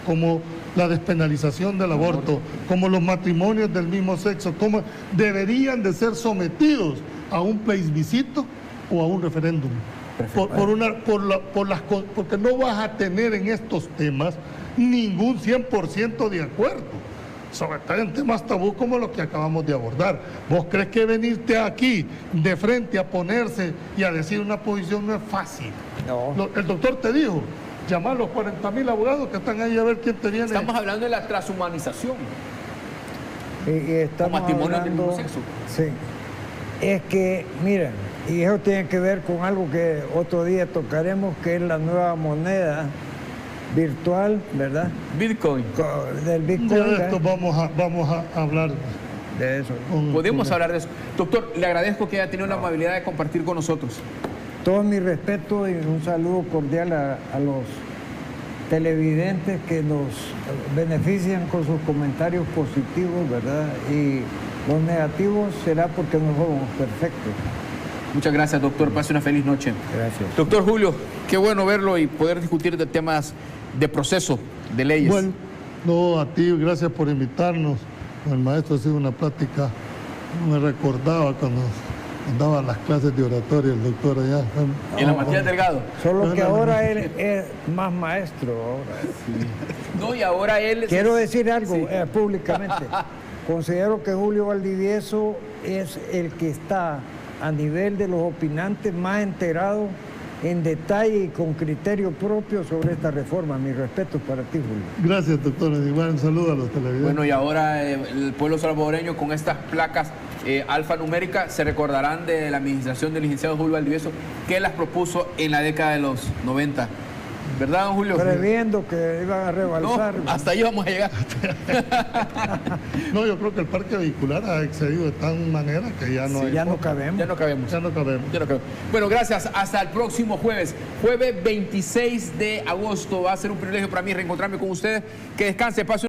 como la despenalización del aborto, como los matrimonios del mismo sexo, como deberían de ser sometidos a un plebiscito o a un referéndum. Porque no vas a tener en estos temas ningún 100% de acuerdo, sobre todo en temas tabú como los que acabamos de abordar. ¿Vos crees que venirte aquí de frente a ponerse y a decir una posición no es fácil? No. El doctor te dijo, llamar a los 40.000 abogados que están ahí a ver quién te viene. Estamos hablando de la transhumanización. Y estamos matrimonios del mismo sexo. Sí. Es que, miren, y eso tiene que ver con algo que otro día tocaremos, que es la nueva moneda virtual, ¿verdad? Bitcoin. Del Bitcoin. De esto vamos a hablar de eso. Podemos hablar de eso. Doctor, le agradezco que haya tenido la amabilidad de compartir con nosotros. Todo mi respeto y un saludo cordial a los televidentes que nos benefician con sus comentarios positivos, ¿verdad? Y los negativos será porque no somos perfectos. Muchas gracias, doctor. Pase una feliz noche. Gracias. Doctor Julio, qué bueno verlo y poder discutir de temas de proceso, de leyes. Bueno, no, a ti, gracias por invitarnos. Con el maestro ha sido una plática, no me recordaba cuando andaba a las clases de oratoria el doctor allá. Y en la Matías Delgado. Solo que ahora él es más maestro. Ahora. Sí. No, y ahora él... Quiero decir algo públicamente. Considero que Julio Valdivieso es el que está a nivel de los opinantes más enterado en detalle y con criterio propio sobre esta reforma. Mi respeto para ti, Julio. Gracias, doctor. Igual un saludo a los televidentes. Bueno, y ahora el pueblo salvadoreño con estas placas alfanuméricas se recordarán de la administración del licenciado Julio Valdivieso, que las propuso en la década de los 90. ¿Verdad, don Julio? Previendo que iban a rebalsar. No, hasta ahí vamos a llegar. No, yo creo que el parque vehicular ha excedido de tal manera que ya no hay. Ya no cabemos. Ya no cabemos. Ya no cabemos. Ya no cabemos. Bueno, gracias. Hasta el próximo jueves. Jueves 26 de agosto. Va a ser un privilegio para mí reencontrarme con ustedes. Que descanse. Pase